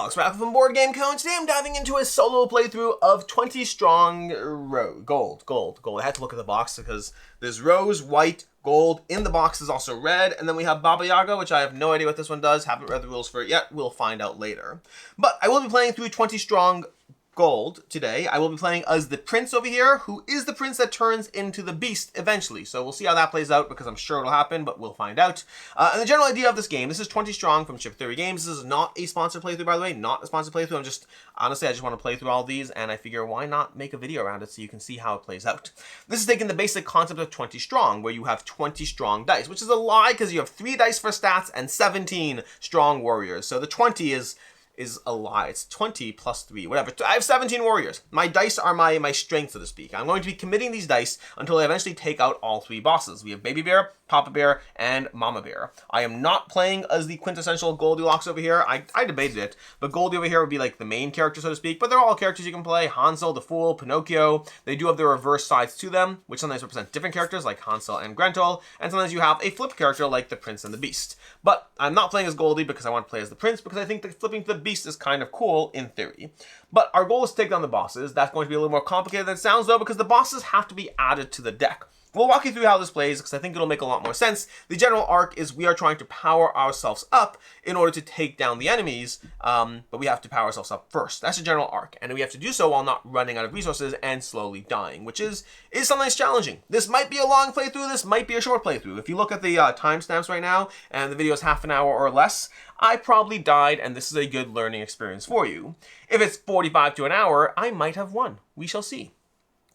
Alex Rath from Board Game Co. And today I'm diving into a solo playthrough of 20 Strong Gold. I had to look at the box because there's rose, white, gold. In the box is also red. And then we have Baba Yaga, which I have no idea what this one does. Haven't read the rules for it yet. We'll find out later. But I will be playing through 20 Strong Gold today. I will be playing as the prince over here, who is the prince that turns into the beast eventually. So we'll see how that plays out because I'm sure it'll happen, but we'll find out. And the general idea of this game, this is 20 Strong from Chip Theory Games. This is not a sponsored playthrough, by the way, not a sponsored playthrough. Honestly, I just want to play through all these, and I figure why not make a video around it so you can see how it plays out. This is taking the basic concept of 20 Strong, where you have 20 strong dice, which is a lie because you have 3 dice for stats and 17 strong warriors. So the 20 is a lie. It's 20 plus 3, whatever. I have 17 warriors. My dice are my strength, so to speak. I'm going to be committing these dice until I eventually take out all 3 bosses. We have Baby Bear, Papa Bear, and Mama Bear. I am not playing as the quintessential Goldilocks over here. I debated it, but Goldie over here would be like the main character, so to speak, but they're all characters you can play. Hansel, the Fool, Pinocchio. They do have their reverse sides to them, which sometimes represent different characters like Hansel and Gretel, and sometimes you have a flip character like the Prince and the Beast. But I'm not playing as Goldie because I want to play as the Prince because I think that flipping to the Beast is kind of cool in theory. But our goal is to take down the bosses. That's going to be a little more complicated than it sounds though, because the bosses have to be added to the deck. We'll walk you through how this plays because I think it'll make a lot more sense. The general arc is we are trying to power ourselves up in order to take down the enemies, but we have to power ourselves up first. That's the general arc, and we have to do so while not running out of resources and slowly dying, which is sometimes challenging. This might be a long playthrough, this might be a short playthrough. If you look at the timestamps right now, and the video is half an hour or less, I probably died, and this is a good learning experience for you. If it's 45 to an hour, I might have won. We shall see.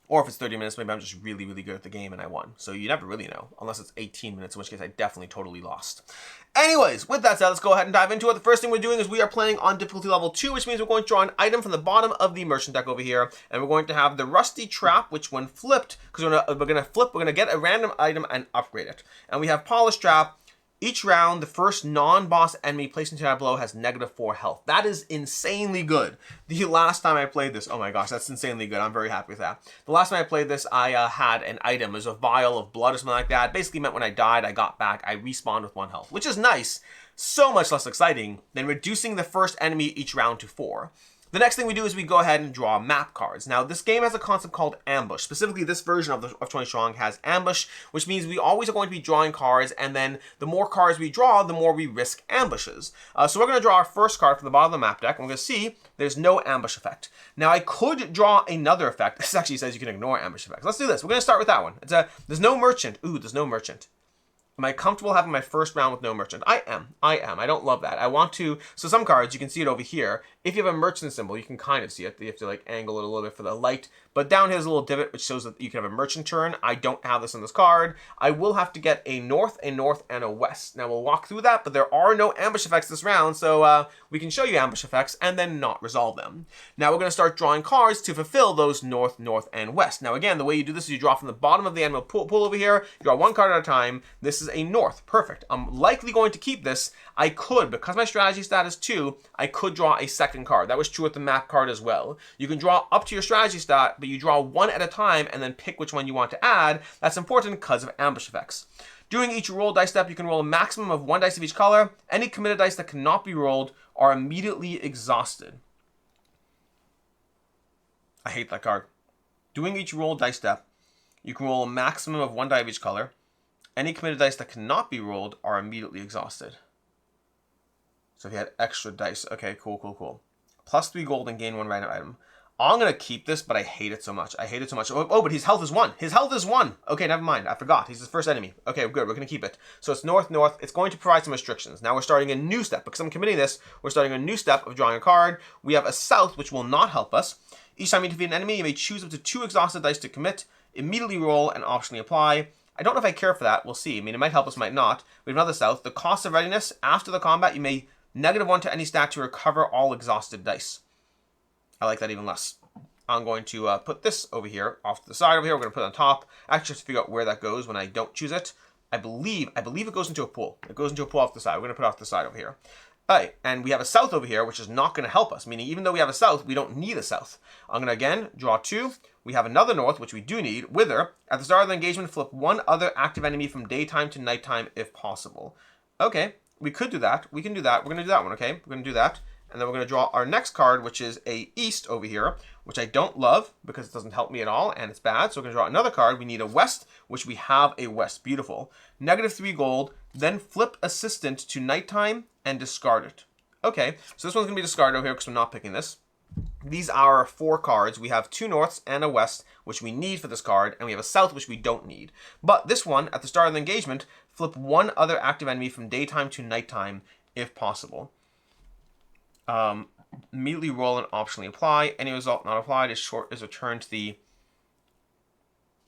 Or if it's 30 minutes, maybe I'm just really, really good at the game and I won. So you never really know, unless it's 18 minutes, in which case I definitely totally lost. Anyways, with that said, let's go ahead and dive into it. The first thing we're doing is we are playing on difficulty level 2, which means we're going to draw an item from the bottom of the merchant deck over here. And we're going to have the Rusty Trap, which when flipped, because we're going to get a random item and upgrade it. And we have Polished Trap. Each round, the first non-boss enemy placed into Tableau has -4 health. That is insanely good. The last time I played this, oh my gosh, that's insanely good. I'm very happy with that. The last time I played this, I had an item. It was a vial of blood or something like that. Basically meant when I died, I got back, I respawned with 1 health, which is nice. So much less exciting than reducing the first enemy each round to 4. The next thing we do is we go ahead and draw map cards. Now, this game has a concept called ambush. Specifically, this version of 20 Strong has ambush, which means we always are going to be drawing cards, and then the more cards we draw, the more we risk ambushes. So we're going to draw our first card from the bottom of the map deck, and we're going to see there's no ambush effect. Now, I could draw another effect. This actually says you can ignore ambush effects. Let's do this. We're going to start with that one. There's no merchant. Ooh, there's no merchant. Am I comfortable having my first round with no merchant? I am. I don't love that. I want to. So some cards, you can see it over here. If you have a merchant symbol, you can kind of see it. You have to like angle it a little bit for the light. But down here's a little divot which shows that you can have a merchant turn. I don't have this on this card. I will have to get a north, and a west. Now we'll walk through that, but there are no ambush effects this round, so we can show you ambush effects and then not resolve them. Now we're going to start drawing cards to fulfill those north, and west. Now again, the way you do this is you draw from the bottom of the animal pool over here. You draw 1 card at a time. This is a north. Perfect. I'm likely going to keep this. I could, because my strategy stat is 2, I could draw a second card. That was true with the map card as well. You can draw up to your strategy stat, but you draw 1 at a time and then pick which one you want to add. That's important because of ambush effects. During each roll dice step, you can roll a maximum of 1 dice of each color. Any committed dice that cannot be rolled are immediately exhausted. I hate that card. Doing each roll dice step, you can roll a maximum of 1 die of each color. Any committed dice that cannot be rolled are immediately exhausted. So if you had extra dice, okay, cool. +3 gold and gain 1 random item. I'm going to keep this, but I hate it so much. Oh, but his health is 1. His health is 1. Okay, never mind. I forgot. He's his first enemy. Okay, good. We're going to keep it. So it's north. It's going to provide some restrictions. Now we're starting a new step. Because I'm committing this, we're starting a new step of drawing a card. We have a south, which will not help us. Each time you defeat an enemy, you may choose up to 2 exhausted dice to commit, immediately roll, and optionally apply. I don't know if I care for that. We'll see. I mean, it might help us, might not. We have another south. The cost of readiness. After the combat, you may -1 to any stat to recover all exhausted dice. I like that even less. I'm going to put this over here, off to the side over here. We're going to put it on top. Actually, have to figure out where that goes when I don't choose it. I believe it goes into a pool. It goes into a pool off the side. We're going to put it off the side over here. All right, and we have a south over here, which is not going to help us, meaning even though we have a south, we don't need a south. I'm going to, again, draw 2. We have another north, which we do need. Wither. At the start of the engagement, flip 1 other active enemy from daytime to nighttime if possible. Okay, we could do that. We can do that. We're going to do that one, okay? We're going to do that. And then we're going to draw our next card, which is a east over here, which I don't love because it doesn't help me at all and it's bad. So we're going to draw another card. We need a west, which we have a west. Beautiful. -3 gold. Then flip assistant to nighttime and discard it. Okay, so this one's going to be discarded over here because I'm not picking this. These are 4 cards. We have 2 norths and a west, which we need for this card, and we have a south, which we don't need. But this one, at the start of the engagement, flip one other active enemy from daytime to nighttime, if possible. Immediately roll and optionally apply. Any result not applied is returned to the...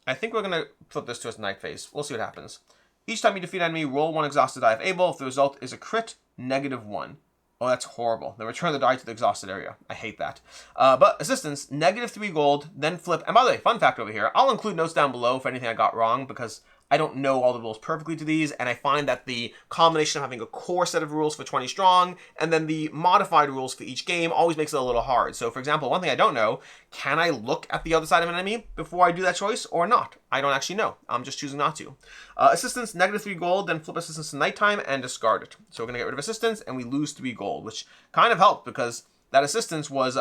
I think we're going to flip this to its night phase. We'll see what happens. Each time you defeat an enemy, roll 1 exhausted die if able. If the result is a crit, -1. Oh, that's horrible. Then return the die to the exhausted area. I hate that. But assistance, -3 gold, then flip. And by the way, fun fact over here, I'll include notes down below for anything I got wrong because I don't know all the rules perfectly to these, and I find that the combination of having a core set of rules for 20 strong and then the modified rules for each game always makes it a little hard. So, for example, one thing I don't know, can I look at the other side of an enemy before I do that choice or not? I don't actually know. I'm just choosing not to. Assistance, -3 gold, then flip assistance to nighttime and discard it. So we're going to get rid of assistance, and we lose 3 gold, which kind of helped because that assistance was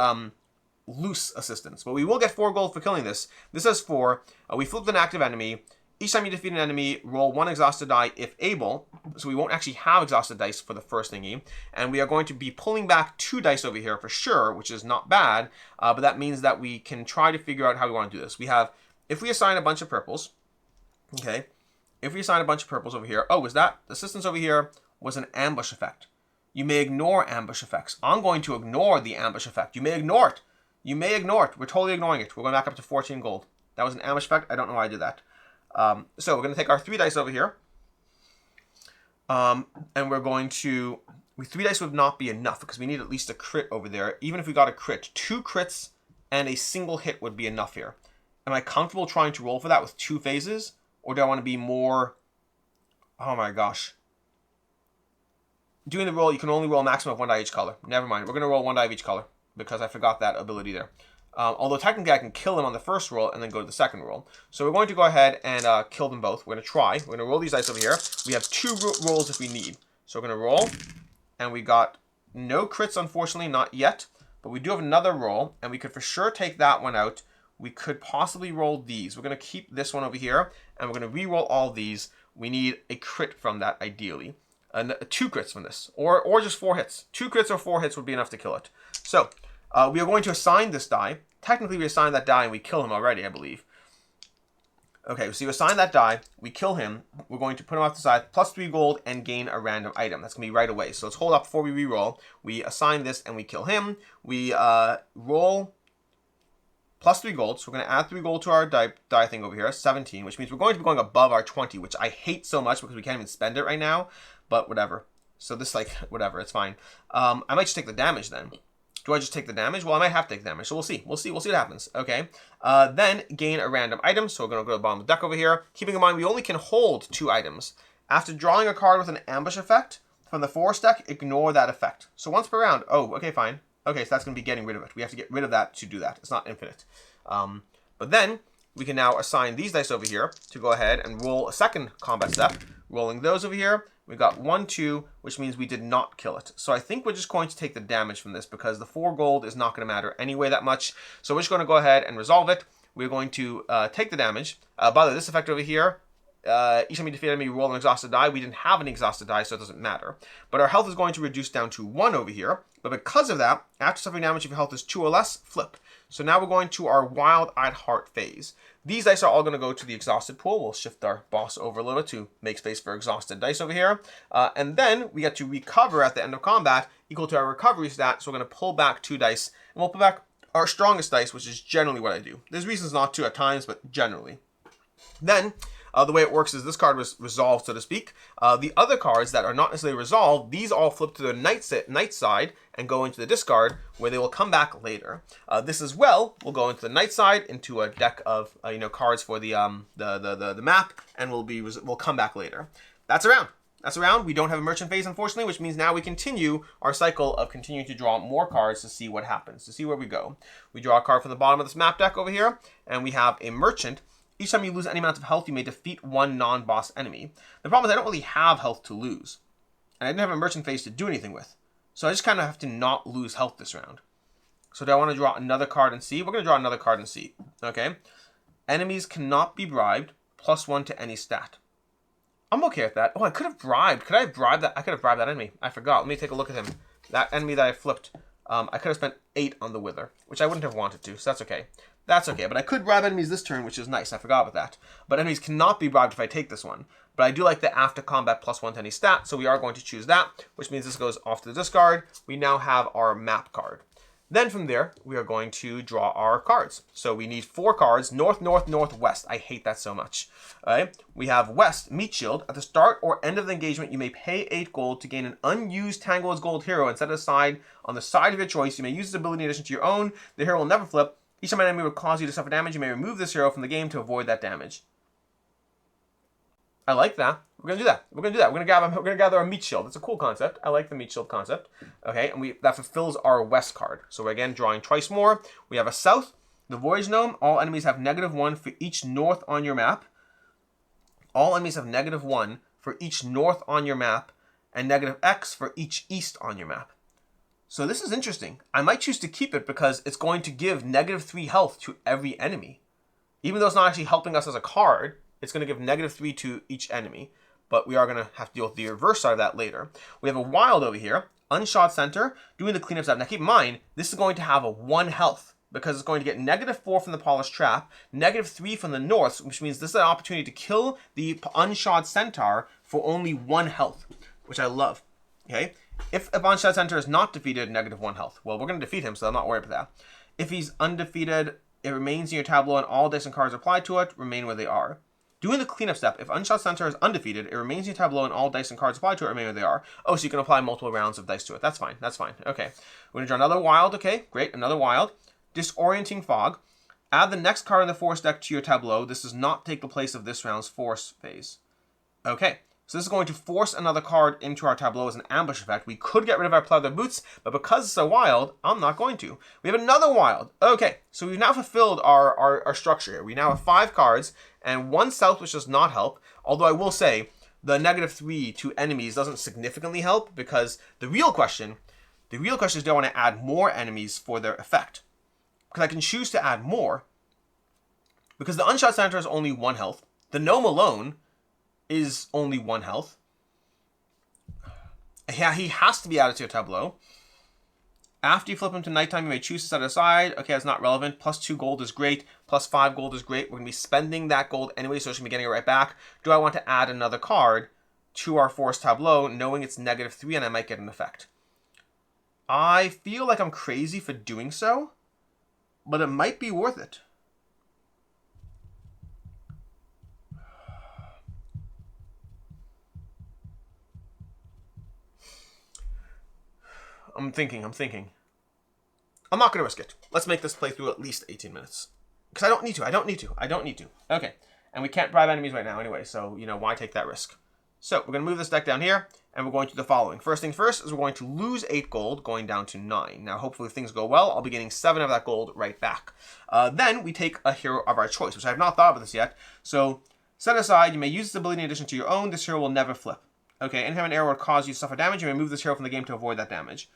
loose assistance. But we will get 4 gold for killing this. This has 4. We flipped an active enemy. Each time you defeat an enemy, roll 1 exhausted die if able. So we won't actually have exhausted dice for the first thingy. And we are going to be pulling back 2 dice over here for sure, which is not bad. But that means that we can try to figure out how we want to do this. We have, if we assign a bunch of purples, okay, if we assign a bunch of purples over here, oh, was that assistance over here was an ambush effect. You may ignore ambush effects. I'm going to ignore the ambush effect. You may ignore it. You may ignore it. We're totally ignoring it. We're going back up to 14 gold. That was an ambush effect. I don't know why I did that. So we're going to take our 3 dice over here. And we're going to... 3 dice would not be enough because we need at least a crit over there. Even if we got a crit, 2 crits and a single hit would be enough here. Am I comfortable trying to roll for that with 2 phases? Or do I want to be more... Oh my gosh. Doing the roll, you can only roll a maximum of 1 die each color. Never mind. We're going to roll 1 die of each color because I forgot that ability there. Although technically I can kill him on the first roll and then go to the second roll. So we're going to go ahead and kill them both. We're going to try. We're going to roll these dice over here. We have 2 rolls if we need. So we're going to roll. And we got no crits, unfortunately, not yet. But we do have another roll. And we could for sure take that one out. We could possibly roll these. We're going to keep this one over here. And we're going to re-roll all these. We need a crit from that, ideally. 2 crits from this. Or just 4 hits. 2 crits or 4 hits would be enough to kill it. So... we are going to assign this die. Technically, we assign that die and we kill him already, I believe. Okay, so you assign that die. We kill him. We're going to put him off the side. +3 gold and gain a random item. That's going to be right away. So let's hold up before we re-roll. We assign this and we kill him. We roll +3 gold. So we're going to add 3 gold to our die thing over here. 17, which means we're going to be going above our 20, which I hate so much because we can't even spend it right now. But whatever. So this, like, whatever. It's fine. I might just take the damage then. Do I just take the damage? Well, I might have to take the damage, so we'll see. We'll see what happens. Okay. Then gain a random item. So we're going to go to the bottom of the deck over here. Keeping in mind, we only can hold 2 items. After drawing a card with an ambush effect from the forest deck, ignore that effect. So once per round. Oh, okay, fine. Okay, so that's going to be getting rid of it. We have to get rid of that to do that. It's not infinite. But then we can now assign these dice over here to go ahead and roll a second combat step. Rolling those over here. We got 1, 2, which means we did not kill it. So I think we're just going to take the damage from this because the 4 gold is not going to matter anyway that much. So we're just going to go ahead and resolve it. We're going to take the damage. By the way, this effect over here, each time you defeat an enemy, roll an exhausted die. We didn't have an exhausted die, so it doesn't matter. But our health is going to reduce down to 1 over here. But because of that, after suffering damage, if your health is 2 or less, flip. So now we're going to our Wild-Eyed Heart phase. These dice are all going to go to the exhausted pool. We'll shift our boss over a little bit to make space for exhausted dice over here. And then we get to recover at the end of combat equal to our recovery stat. So we're going to pull back 2 dice. And we'll pull back our strongest dice, which is generally what I do. There's reasons not to at times, but generally. Then... the way it works is this card was resolved, so to speak. The other cards that are not necessarily resolved, these all flip to the night side and go into the discard, where they will come back later. This as well will go into the night side, into a deck of cards for the map, and will come back later. That's a round. That's a round. We don't have a merchant phase, unfortunately, which means now we continue our cycle of continuing to draw more cards to see what happens, to see where we go. We draw a card from the bottom of this map deck over here, and we have a merchant. Each time you lose any amount of health, you may defeat 1 non-boss enemy. The problem is I don't really have health to lose. And I didn't have a merchant phase to do anything with. So I just kind of have to not lose health this round. So do I want to draw another card and see? We're going to draw another card and see. Okay. Enemies cannot be bribed. +1 to any stat. I'm okay with that. Oh, I could have bribed. Could I have bribed that? I could have bribed that enemy. I forgot. Let me take a look at him. That enemy that I flipped. I could have spent 8 on the Wither, which I wouldn't have wanted to, so that's okay. That's okay, but I could bribe enemies this turn, which is nice. I forgot about that. But enemies cannot be bribed if I take this one. But I do like the after combat +1 to any stat, so we are going to choose that, which means this goes off to the discard. We now have our map card. Then from there, we are going to draw our cards. So we need 4 cards, north, north, northwest. I hate that so much. All right. We have west, meat shield. At the start or end of the engagement, you may pay 8 gold to gain an unused Tanglewoods Gold hero and set it aside on the side of your choice. You may use this ability in addition to your own. The hero will never flip. Each time an enemy will cause you to suffer damage, you may remove this hero from the game to avoid that damage. I like that. We're gonna do that. We're gonna gather our meat shield. It's a cool concept. I like the meat shield concept. Okay, and that fulfills our west card. So we're again drawing twice more. We have a south, the voyage gnome. All enemies have -1 for each north on your map. All enemies have -1 for each north on your map, and -X for each east on your map. So this is interesting. I might choose to keep it because it's going to give -3 health to every enemy. Even though it's not actually helping us as a card, it's going to give -3 to each enemy. But we are going to have to deal with the reverse side of that later. We have a wild over here, unshot center, doing the cleanup step. Now keep in mind, this is going to have a 1 health because it's going to get -4 from the polished trap, -3 from the north, which means this is an opportunity to kill the unshot centaur for only 1 health, which I love. Okay. If unshot centaur is not defeated, -1 health. Well, we're going to defeat him, so I'm not worried about that. If he's undefeated, it remains in your tableau and all dice and cards applied to it remain where they are. Doing the cleanup step, if unshot centaur is undefeated, it remains in your tableau and all dice and cards applied to it remain where they are. Oh, so you can apply multiple rounds of dice to it. That's fine. That's fine. Okay. We're going to draw another wild. Okay, great. Another wild. Disorienting fog. Add the next card in the force deck to your tableau. This does not take the place of this round's force phase. Okay. So this is going to force another card into our tableau as an ambush effect. We could get rid of our pleather boots, but because it's a wild, I'm not going to. We have another wild. Okay, so we've now fulfilled our structure here. We now have 5 cards and 1 south, which does not help. Although I will say the -3 to enemies doesn't significantly help because the real question is, do I want to add more enemies for their effect? Because I can choose to add more. Because the unshot centaur is only 1 health. The gnome alone is only 1 health. Yeah, he has to be added to your tableau. After you flip him to nighttime, you may choose to set it aside. Okay, that's not relevant. +2 gold is great. +5 gold is great. We're going to be spending that gold anyway, so I should be getting it right back. Do I want to add another card to our force tableau, knowing it's -3 and I might get an effect? I feel like I'm crazy for doing so, but it might be worth it. I'm thinking. I'm not going to risk it. Let's make this playthrough at least 18 minutes. Because I don't need to. Okay. And we can't bribe enemies right now anyway, so, why take that risk? So, we're going to move this deck down here, and we're going to do the following. First thing first is we're going to lose 8 gold, going down to 9. Now, hopefully, if things go well, I'll be getting 7 of that gold right back. Then, we take a hero of our choice, which I have not thought about this yet. So, set aside, you may use this ability in addition to your own. This hero will never flip. Okay, anytime an arrow would cause you to suffer damage, you may move this hero from the game to avoid that damage.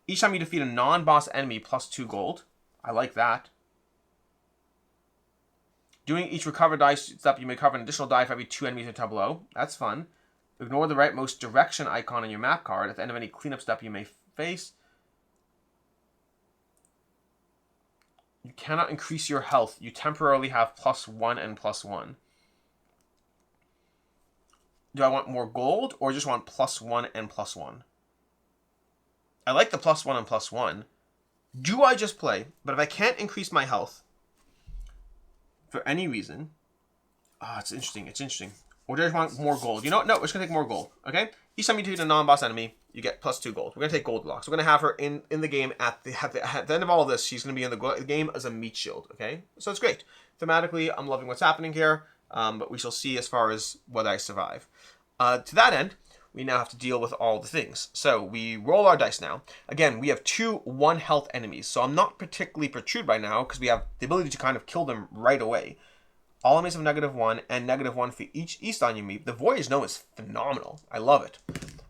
Each time you defeat a non-boss enemy, +2 gold. I like that. Doing each recover dice step, you may recover an additional die for every 2 enemies in your tableau. That's fun. Ignore the rightmost direction icon on your map card. At the end of any cleanup step you may face. You cannot increase your health. You temporarily have +1 and +1. Do I want more gold or just want +1 and +1? I like the +1 and +1. Do I just play? But if I can't increase my health for any reason, it's interesting. Or do I want more gold? You know what? No, we're just gonna take more gold. Okay. Each time you defeat a non-boss enemy, you get +2 gold. We're gonna take gold blocks. We're gonna have her in the game at the end of all of this. She's gonna be in the game as a meat shield. Okay. So it's great. Thematically, I'm loving what's happening here. But we shall see as far as whether I survive. To that end, we now have to deal with all the things. So we roll our dice now. Again, we have 2 1-health enemies. So I'm not particularly perturbed right now because we have the ability to kind of kill them right away. All enemies have -1 and -1 for each east on you meet. The Voyage Gnome is phenomenal. I love it.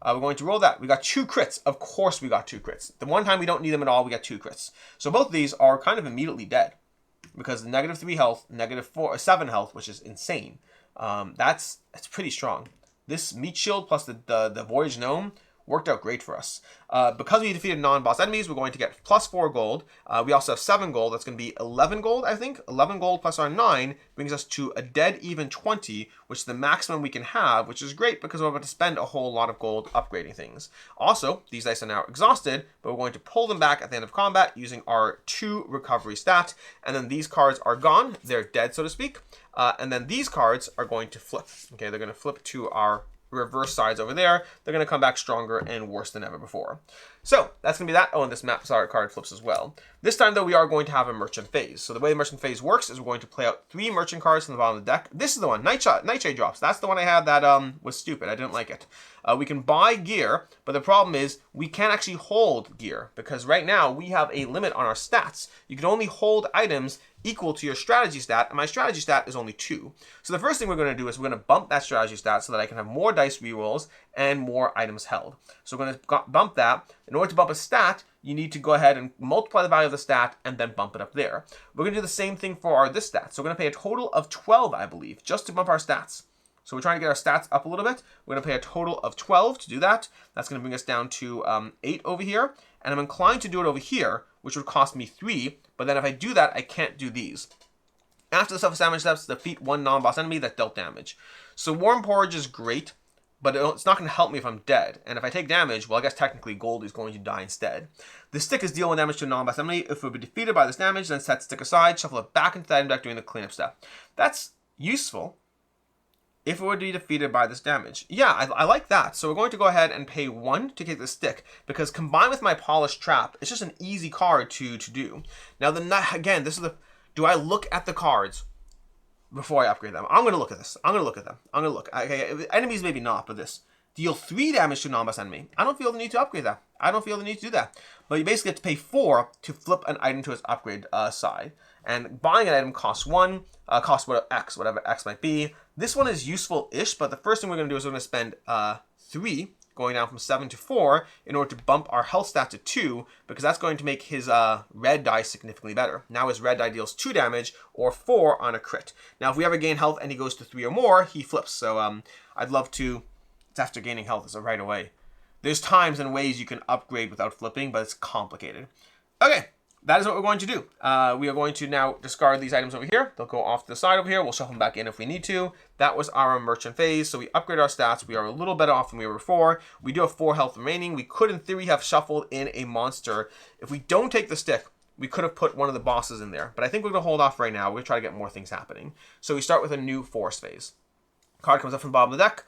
We're going to roll that. We got 2 crits. Of course we got 2 crits. The one time we don't need them at all, we got 2 crits. So both of these are kind of immediately dead. Because the -3 health, -7 health, which is insane. That's pretty strong. This meat shield plus the Voyage Gnome worked out great for us. Because we defeated non-boss enemies, we're going to get +4 gold. We also have 7 gold. That's going to be 11 gold, I think. 11 gold plus our 9 brings us to a dead even 20, which is the maximum we can have, which is great because we're about to spend a whole lot of gold upgrading things. Also, these dice are now exhausted, but we're going to pull them back at the end of combat using our 2 recovery stat. And then these cards are gone. They're dead, so to speak. And then these cards are going to flip. Okay, they're going to flip to our reverse sides over there. They're going to come back stronger and worse than ever before. So that's going to be that. Oh, and this map card flips as well. This time, though, we are going to have a merchant phase. So the way the merchant phase works is we're going to play out 3 merchant cards from the bottom of the deck. This is the one, Nightshade drops. That's the one I had that was stupid. I didn't like it. We can buy gear, but the problem is we can't actually hold gear because right now we have a limit on our stats. You can only hold items equal to your strategy stat, and my strategy stat is only 2. So the first thing we're going to do is we're going to bump that strategy stat so that I can have more dice rerolls and more items held. So we're going to bump that. In order to bump a stat, you need to go ahead and multiply the value of the stat and then bump it up there. We're going to do the same thing for this stat. So we're going to pay a total of 12, I believe, just to bump our stats. So we're trying to get our stats up a little bit. We're going to pay a total of 12 to do that. That's going to bring us down to 8 over here. And I'm inclined to do it over here, which would cost me 3. But then if I do that, I can't do these. After the self-damage steps, defeat 1 non-boss enemy that dealt damage. So Warm Porridge is great, but it's not going to help me if I'm dead. And if I take damage, well, I guess technically Gold is going to die instead. The stick is deal 1 damage to a non-boss enemy. If we're defeated by this damage, then set stick aside, shuffle it back into the item deck during the cleanup step. That's useful if it were to be defeated by this damage. Yeah, I like that. So we're going to go ahead and pay 1 to take the stick, because combined with my Polished Trap, it's just an easy card to do. Now, again, this is the... Do I look at the cards before I upgrade them? I'm going to look at this. I'm going to look at them. I'm going to look. Okay, enemies maybe not, but this. Deal 3 damage to a non-boss enemy. I don't feel the need to upgrade that. I don't feel the need to do that. But you basically have to pay 4 to flip an item to its upgrade side. And buying an item costs 1, costs whatever X might be. This one is useful-ish, but the first thing we're going to do is we're going to spend 3, going down from 7 to 4, in order to bump our health stat to 2, because that's going to make his red die significantly better. Now his red die deals 2 damage, or 4 on a crit. Now if we ever gain health and he goes to 3 or more, he flips. So I'd love to... It's after gaining health, it's right away. There's times and ways you can upgrade without flipping, but it's complicated. Okay, that is what we're going to do. We are going to now discard these items over here. They'll go off to the side over here. We'll shuffle them back in if we need to. That was our merchant phase. So we upgrade our stats. We are a little better off than we were before. We do have 4 health remaining. We could, in theory, have shuffled in a monster. If we don't take the stick, we could have put one of the bosses in there. But I think we're going to hold off right now. We're going to try to get more things happening. So we start with a new forest phase. Card comes up from the bottom of the deck.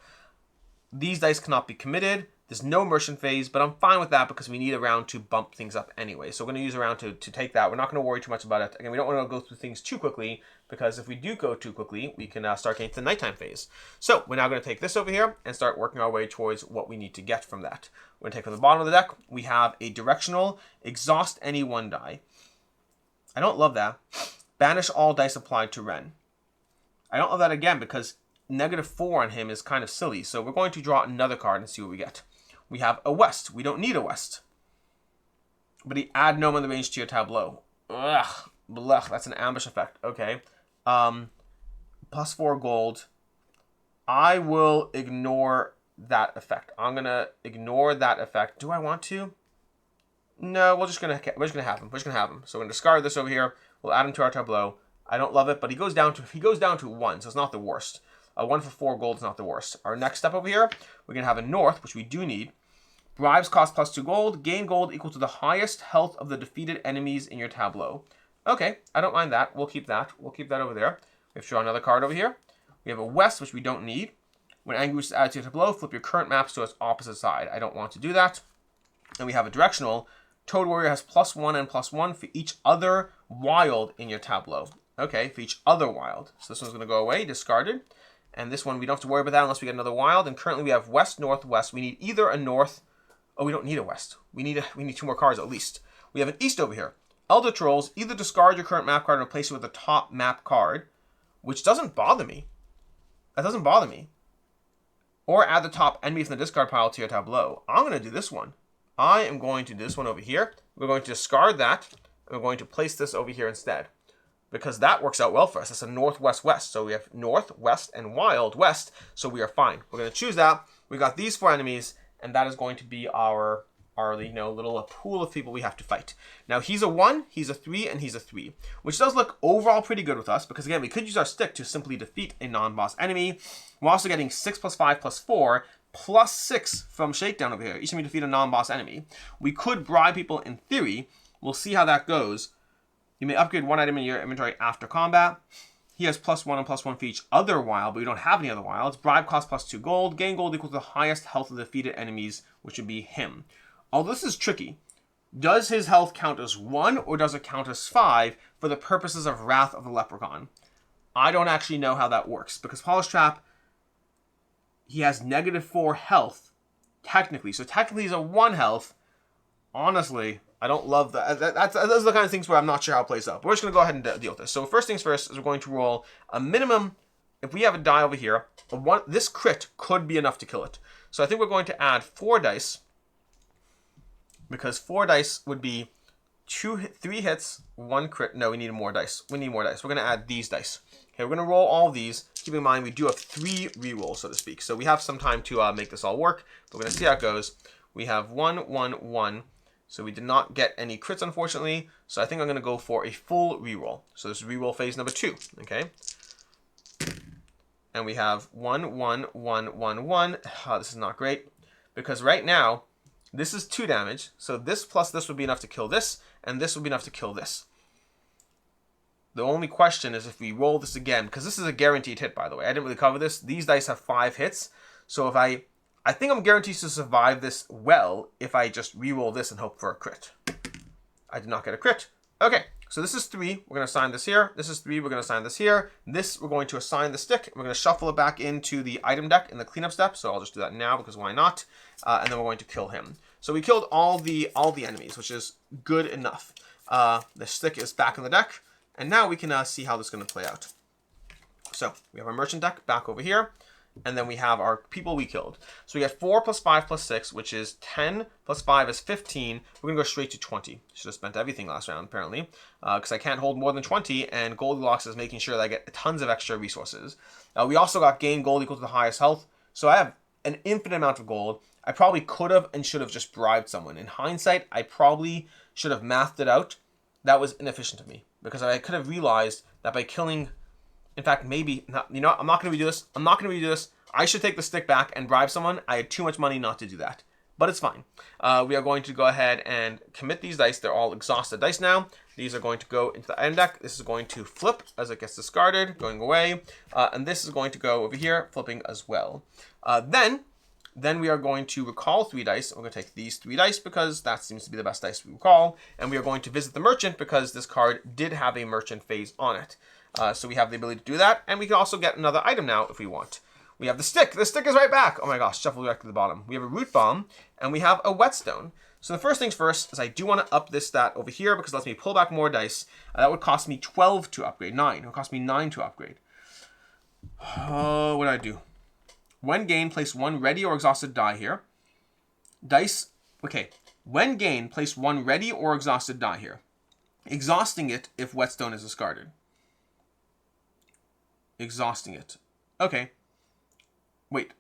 These dice cannot be committed. There's no merchant phase, but I'm fine with that because we need a round to bump things up anyway. So we're going to use a round to take that. We're not going to worry too much about it. Again, we don't want to go through things too quickly, because if we do go too quickly, we can start getting to the nighttime phase. So we're now going to take this over here and start working our way towards what we need to get from that. We're going to take from the bottom of the deck. We have a directional, exhaust any 1 die. I don't love that. Banish all dice applied to Ren. I don't love that again because -4 on him is kind of silly. So we're going to draw another card and see what we get. We have a West. We don't need a West. But he add gnome on the range to your tableau. Ugh. Blech. That's an ambush effect. Okay. +4 gold. I will ignore that effect. I'm going to ignore that effect. Do I want to? No, we're just gonna have him. We're just gonna have him. So we're gonna discard this over here. We'll add him to our tableau. I don't love it, but he goes down to 1, so it's not the worst. 1 for 4 gold is not the worst. Our next step over here, we're gonna have a north, which we do need. Bribes cost +2 gold. Gain gold equal to the highest health of the defeated enemies in your tableau. Okay, I don't mind that. We'll keep that. We'll keep that over there. We have to draw another card over here. We have a west, which we don't need. When angry is added to your tableau, flip your current maps to its opposite side. I don't want to do that. And we have a directional. Toad Warrior has +1 and +1 for each other wild in your tableau. Okay, for each other wild. So this one's going to go away, discarded. And this one, we don't have to worry about that unless we get another wild. And currently we have west, north, west. We need either a north. Oh, we don't need a west. We need 2 more cards at least. We have an east over here. Elder Trolls, either discard your current map card and replace it with the top map card, which doesn't bother me. That doesn't bother me. Or add the top enemy from the discard pile to your tableau. I'm going to do this one. I am going to do this one over here. We're going to discard that. And we're going to place this over here instead. Because that works out well for us. That's a northwest-west. So we have north, west, and wild west. So we are fine. We're going to choose that. We got these 4 enemies. And that is going to be our little pool of people we have to fight. Now, he's a 1, he's a 3, and he's a 3. Which does look overall pretty good with us. Because, again, we could use our stick to simply defeat a non-boss enemy. We're also getting 6 plus 5 plus 4 plus 6 from Shakedown over here. Each time we defeat a non-boss enemy. We could bribe people in theory. We'll see how that goes. You may upgrade 1 item in your inventory after combat. He has +1 and +1 for each other wild, but we don't have any other wilds. Bribe costs +2 gold. Gain gold equals the highest health of the defeated enemies, which would be him. Although this is tricky. Does his health count as 1 or does it count as 5 for the purposes of Wrath of the Leprechaun? I don't actually know how that works because Polish Trap, he has -4 health, technically. So technically he's a 1 health. Honestly, I don't love that. Those are the kind of things where I'm not sure how it plays out. But we're just going to go ahead and deal with this. So first things first is we're going to roll a minimum. If we have a die over here, this crit could be enough to kill it. So I think we're going to add 4 dice. Because 4 dice would be 3 hits, 1 crit. No, we need more dice. We need more dice. We're going to add these dice. Okay, we're going to roll all these. Keep in mind, we do have 3 rerolls, so to speak. So we have some time to make this all work. But we're going to see how it goes. We have 1, 1, 1. So we did not get any crits, unfortunately. So I think I'm going to go for a full reroll. So this is reroll phase number 2. Okay. And we have 1, 1, 1, 1, 1. Oh, this is not great. Because right now, this is 2 damage. So this plus this would be enough to kill this. And this would be enough to kill this. The only question is if we roll this again. Because this is a guaranteed hit, by the way. I didn't really cover this. These dice have 5 hits. So if I think I'm guaranteed to survive this well if I just re-roll this and hope for a crit. I did not get a crit. Okay, so this is 3. We're going to assign this here. This is 3. We're going to assign this here. This, we're going to assign the stick. We're going to shuffle it back into the item deck in the cleanup step. So I'll just do that now because why not? And then we're going to kill him. So we killed all the enemies, which is good enough. The stick is back in the deck. And now we can see how this is going to play out. So we have our merchant deck back over here. And then we have our people we killed. So we got 4 plus 5 plus 6, which is 10 plus 5 is 15. We're going to go straight to 20. Should have spent everything last round, apparently. Because I can't hold more than 20. And Goldilocks is making sure that I get tons of extra resources. We also got gain gold equal to the highest health. So I have an infinite amount of gold. I probably could have and should have just bribed someone. In hindsight, I probably should have mathed it out. That was inefficient of me. Because I could have realized that by killing... In fact, maybe, not, you know, I'm not going to redo this. I'm not going to redo this. I should take the stick back and bribe someone. I had too much money not to do that. But it's fine. We are going to go ahead and commit these dice. They're all exhausted dice now. These are going to go into the item deck. This is going to flip as it gets discarded, going away. And this is going to go over here, flipping as well. Then we are going to recall 3 dice. We're going to take these 3 dice because that seems to be the best dice we recall. And we are going to visit the merchant because this card did have a merchant phase on it. So we have the ability to do that. And we can also get another item now if we want. We have the stick. The stick is right back. Oh my gosh, shuffle back to the bottom. We have a root bomb and we have a whetstone. So the first things first is I do want to up this stat over here because it lets me pull back more dice. That would cost me 12 to upgrade. 9. It would cost me 9 to upgrade. Oh, what do I do? When gained, place 1 ready or exhausted die here. Dice. Okay. When gained, place 1 ready or exhausted die here. Exhausting it if whetstone is discarded. Exhausting it. Okay. Wait.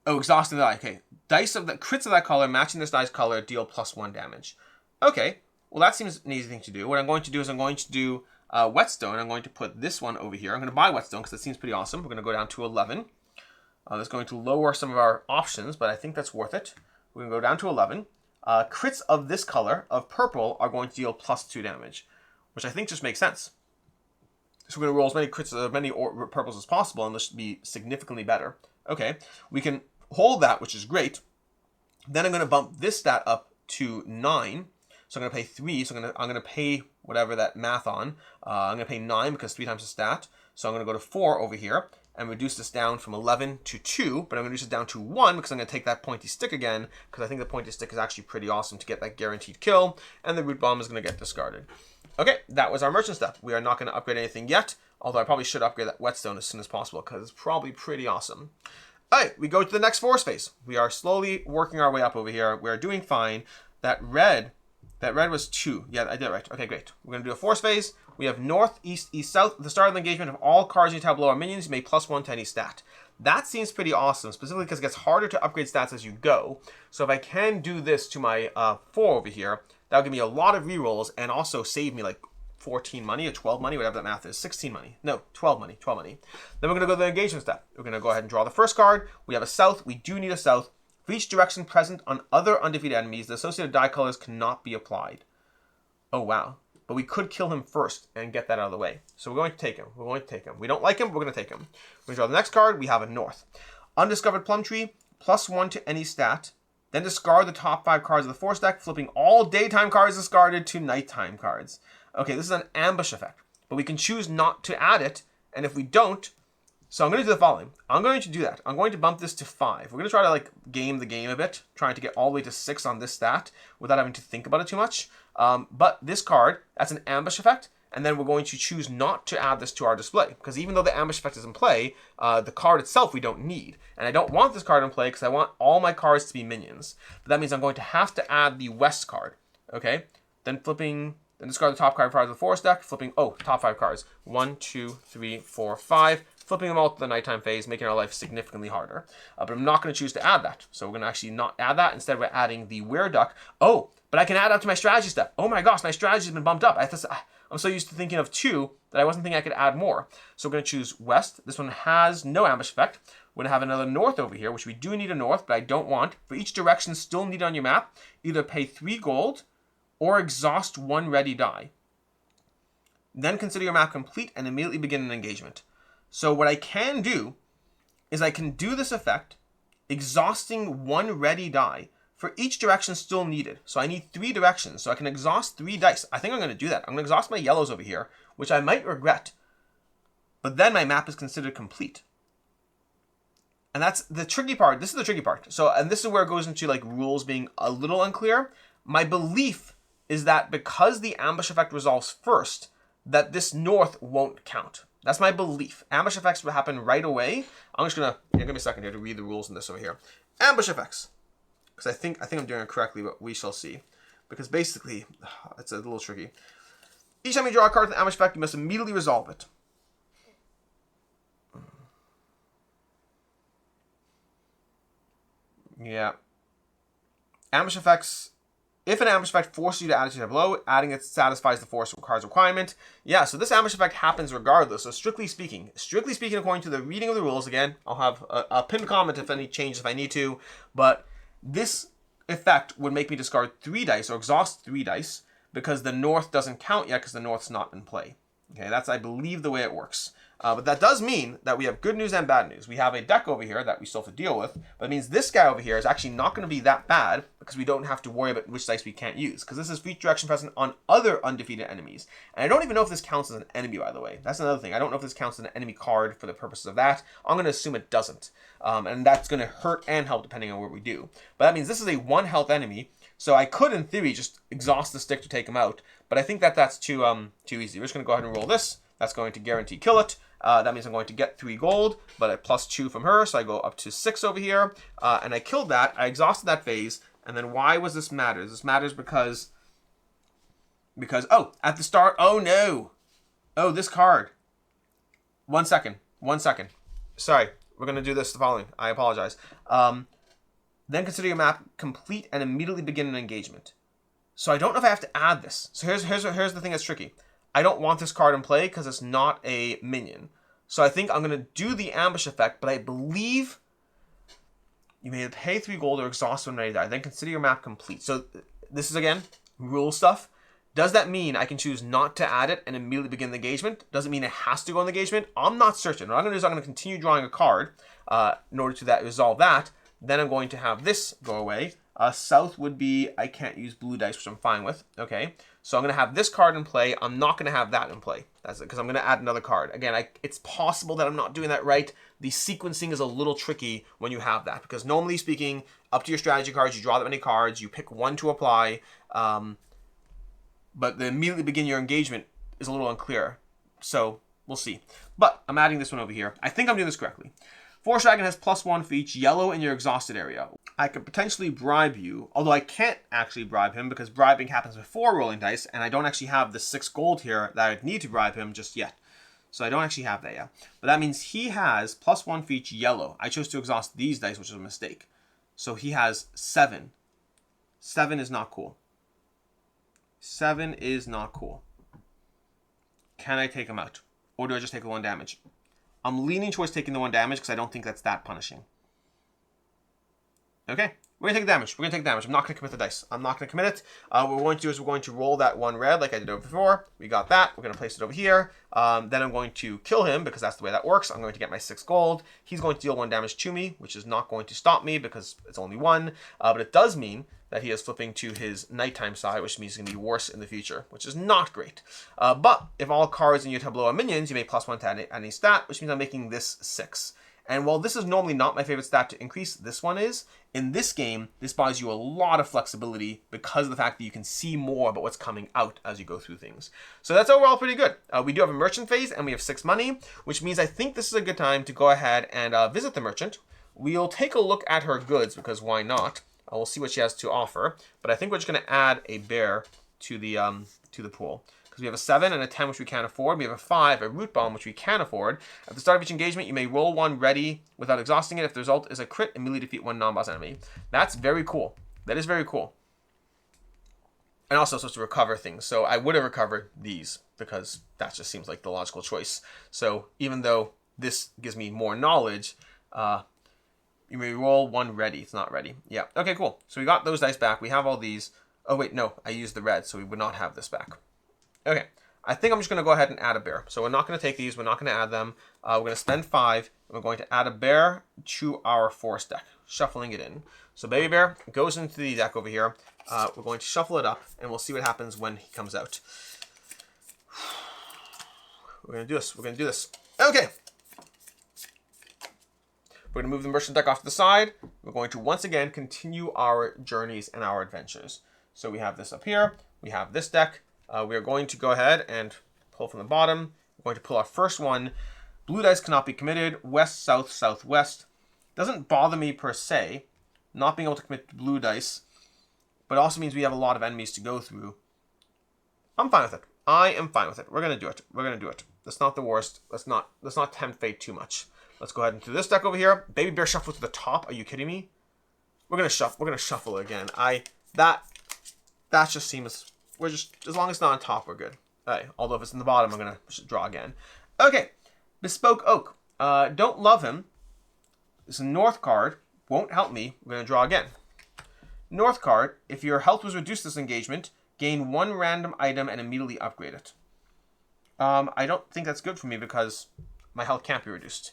Oh, exhausting the die. Okay. Dice of the crits of that color matching this dice color deal +1 damage. Okay. Well, that seems an easy thing to do. What I'm going to do is I'm going to do whetstone. I'm going to put this one over here. I'm going to buy whetstone because it seems pretty awesome. We're going to go down to 11. That's going to lower some of our options, but I think that's worth it. We're going to go down to 11. Crits of this color, of purple, are going to deal +2 damage, which I think just makes sense. So we're going to roll as many crits, as many purples as possible, and this should be significantly better. Okay, we can hold that, which is great. Then I'm going to bump this stat up to 9. So I'm going to pay 3. So I'm going to pay whatever that math on. I'm going to pay 9 because 3 times the stat. So I'm going to go to 4 over here and reduce this down from 11 to 2. But I'm going to reduce it down to 1 because I'm going to take that pointy stick again because I think the pointy stick is actually pretty awesome to get that guaranteed kill. And the root bomb is going to get discarded. Okay, that was our merchant step. We are not going to upgrade anything yet, although I probably should upgrade that whetstone as soon as possible because it's probably pretty awesome. All right, we go to the next forest phase. We are slowly working our way up over here. We are doing fine. That red was 2. Yeah, I did it right. Okay, great. We're going to do a forest phase. We have north, east, east, south. At the start of the engagement of all cards in your tableau are minions. You may +1 to any stat. That seems pretty awesome, specifically because it gets harder to upgrade stats as you go. So if I can do this to my 4 over here, that'll give me a lot of rerolls and also save me like 14 money or 12 money, whatever that math is. 16 money. No, 12 money. 12 money. Then we're going to go to the engagement step. We're going to go ahead and draw the first card. We have a south. We do need a south. For each direction present on other undefeated enemies, the associated die colors cannot be applied. Oh, wow. But we could kill him first and get that out of the way. So we're going to take him. We're going to take him. We don't like him, but we're going to take him. We're going to draw the next card. We have a north. Undiscovered plum tree, +1 to any stat. Then discard the top 5 cards of the force deck, flipping all daytime cards discarded to nighttime cards. Okay, this is an ambush effect, but we can choose not to add it, and if we don't, so I'm going to do the following. I'm going to do that. I'm going to bump this to 5. We're going to try to like game the game a bit, trying to get all the way to 6 on this stat without having to think about it too much. But this card, that's an ambush effect, and then we're going to choose not to add this to our display, because even though the ambush effect is in play, the card itself we don't need. And I don't want this card in play because I want all my cards to be minions. But that means I'm going to have to add the west card, okay? Then discard the top card of the forest deck, flipping, top 5 cards. 1, 2, 3, 4, 5. Flipping them all to the nighttime phase, making our life significantly harder. But I'm not going to choose to add that. So we're going to actually not add that. Instead, we're adding the wereduck. Oh, but I can add that to my strategy step. Oh my gosh, my strategy has been bumped up. I'm so used to thinking of 2 that I wasn't thinking I could add more. So we're going to choose west. This one has no ambush effect. We're going to have another north over here, which we do need a north, but I don't want. For each direction still needed on your map, either pay 3 gold or exhaust 1 ready die. Then consider your map complete and immediately begin an engagement. So what I can do is I can do this effect, exhausting 1 ready die for each direction still needed. So I need 3 directions, so I can exhaust 3 dice. I think I'm going to do that. I'm going to exhaust my yellows over here, which I might regret. But then my map is considered complete. And that's the tricky part. This is the tricky part. So, and this is where it goes into like rules being a little unclear. My belief is that because the ambush effect resolves first, that this north won't count. That's my belief. Ambush effects will happen right away. I'm just gonna give me a second here to read the rules in this over here. Ambush effects, because I think I'm doing it correctly, but we shall see. Because basically, it's a little tricky. Each time you draw a card with an ambush effect, you must immediately resolve it. Yeah. Ambush effects. If an ambush effect forces you to add it to your tableau, adding it satisfies the force card's requirement. Yeah, so this ambush effect happens regardless. So strictly speaking, according to the reading of the rules, again, I'll have a pinned comment if any changes if I need to, but this effect would make me discard 3 dice or exhaust 3 dice because the north doesn't count yet because the north's not in play. Okay, that's, I believe, the way it works. But that does mean that we have good news and bad news. We have a deck over here that we still have to deal with, but it means this guy over here is actually not going to be that bad because we don't have to worry about which dice we can't use, because this is feat direction present on other undefeated enemies. And I don't even know if this counts as an enemy, by the way. That's another thing. I don't know if this counts as an enemy card for the purposes of that. I'm going to assume it doesn't. And that's going to hurt and help depending on what we do. But that means this is a 1 health enemy, so I could, in theory, just exhaust the stick to take him out, but I think that that's too easy. We're just going to go ahead and roll this. That's going to guarantee kill it. That means I'm going to get 3 gold, but I +2 from her, so I go up to 6 over here. And I killed that. I exhausted that phase. And then why was this matters? This matters because at the start, oh no. Oh, this card. 1 second. Sorry, we're going to do this the following. I apologize. Then consider your map complete and immediately begin an engagement. So I don't know if I have to add this. So here's the thing that's tricky. I don't want this card in play because it's not a minion. So I think I'm going to do the ambush effect, but I believe you may pay 3 gold or exhaust 1 ready die. Then consider your map complete. So this is, again, rule stuff. Does that mean I can choose not to add it and immediately begin the engagement? Does it mean it has to go in the engagement? I'm not certain. What I'm going to do is I'm going to continue drawing a card in order to resolve that. Then I'm going to have this go away. South would be, I can't use blue dice, which I'm fine with. Okay, so I'm going to have this card in play. I'm not going to have that in play. That's it, because I'm going to add another card. Again, it's possible that I'm not doing that right. The sequencing is a little tricky when you have that, because normally speaking, up to your strategy cards, you draw that many cards, you pick 1 to apply. but the immediately begin your engagement is a little unclear. So we'll see. But I'm adding this one over here. I think I'm doing this correctly. Forest Dragon has +1 for each yellow in your exhausted area. I could potentially bribe you, although I can't actually bribe him because bribing happens before rolling dice, and I don't actually have the 6 gold here that I'd need to bribe him just yet. So I don't actually have that yet. But that means he has +1 for each yellow. I chose to exhaust these dice, which is a mistake. So he has 7. 7 is not cool. 7 is not cool. Can I take him out? Or do I just take the 1 damage? I'm leaning towards taking the 1 damage because I don't think that's that punishing. Okay, we're going to take damage. We're going to take damage. I'm not going to commit the dice. I'm not going to commit it. What we're going to do is we're going to roll that 1 red like I did over before. We got that. We're going to place it over here. Then I'm going to kill him because that's the way that works. I'm going to get my 6 gold. He's going to deal 1 damage to me, which is not going to stop me because it's only 1. But it does mean that he is flipping to his nighttime side, which means he's going to be worse in the future, which is not great. But if all cards in your tableau are minions, you may +1 to any stat, which means I'm making this 6. And while this is normally not my favorite stat to increase, this one is. In this game, this buys you a lot of flexibility because of the fact that you can see more about what's coming out as you go through things. So that's overall pretty good. We do have a merchant phase and we have 6 money, which means I think this is a good time to go ahead and visit the merchant. We'll take a look at her goods because why not? We'll see what she has to offer. But I think we're just going to add a bear to the pool. Because we have a 7 and a 10, which we can't afford. We have a 5, a root bomb, which we can afford. At the start of each engagement, you may roll 1 ready without exhausting it. If the result is a crit, immediately defeat 1 non-boss enemy. That's very cool. That is very cool. And also supposed to recover things. So I would have recovered these because that just seems like the logical choice. So even though this gives me more knowledge, you may roll 1 ready. It's not ready. Yeah. Okay, cool. So we got those dice back. We have all these. Oh, wait, no. I used the red, so we would not have this back. Okay, I think I'm just going to go ahead and add a bear. So we're not going to take these. We're not going to add them. We're going to spend 5. And we're going to add a bear to our forest deck, shuffling it in. So baby bear goes into the deck over here. We're going to shuffle it up, and we'll see what happens when he comes out. We're going to do this. We're going to do this. Okay. We're going to move the merchant deck off to the side. We're going to once again continue our journeys and our adventures. So we have this up here. We have this deck. We are going to go ahead and pull from the bottom. We're going to pull our first one. Blue dice cannot be committed. West, south, southwest. Doesn't bother me per se, not being able to commit blue dice, but it also means we have a lot of enemies to go through. I'm fine with it. I am fine with it. We're going to do it. We're going to do it. That's not the worst. Let's not tempt fate too much. Let's go ahead and do this deck over here. Baby bear shuffle to the top. Are you kidding me? We're going to shuffle. We're going to shuffle again. That just seems... We're just, as long as it's not on top, we're good. Alright, although if it's in the bottom, I'm going to draw again. Okay, Bespoke Oak. Don't love him. It's a North card. Won't help me. We're going to draw again. North card. If your health was reduced this engagement, gain 1 random item and immediately upgrade it. I don't think that's good for me because my health can't be reduced.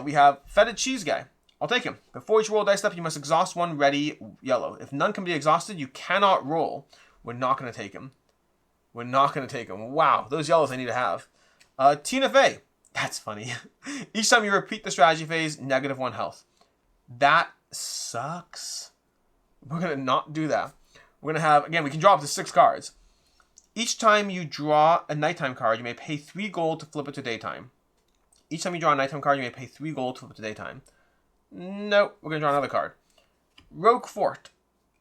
We have Fetid Cheese Guy. I'll take him. Before each roll dice step, you must exhaust 1 ready yellow. If none can be exhausted, you cannot roll. We're not going to take him. We're not going to take him. Wow, those yellows I need to have. Tina Fey. That's funny. Each time you repeat the strategy phase, -1 health. That sucks. We're going to not do that. We're going to have, again, we can draw up to 6 cards. Each time you draw a nighttime card, you may pay 3 gold to flip it to daytime. Each time you draw a nighttime card, you may pay 3 gold to flip it to daytime. Nope, we're going to draw another card. Rogue Fort.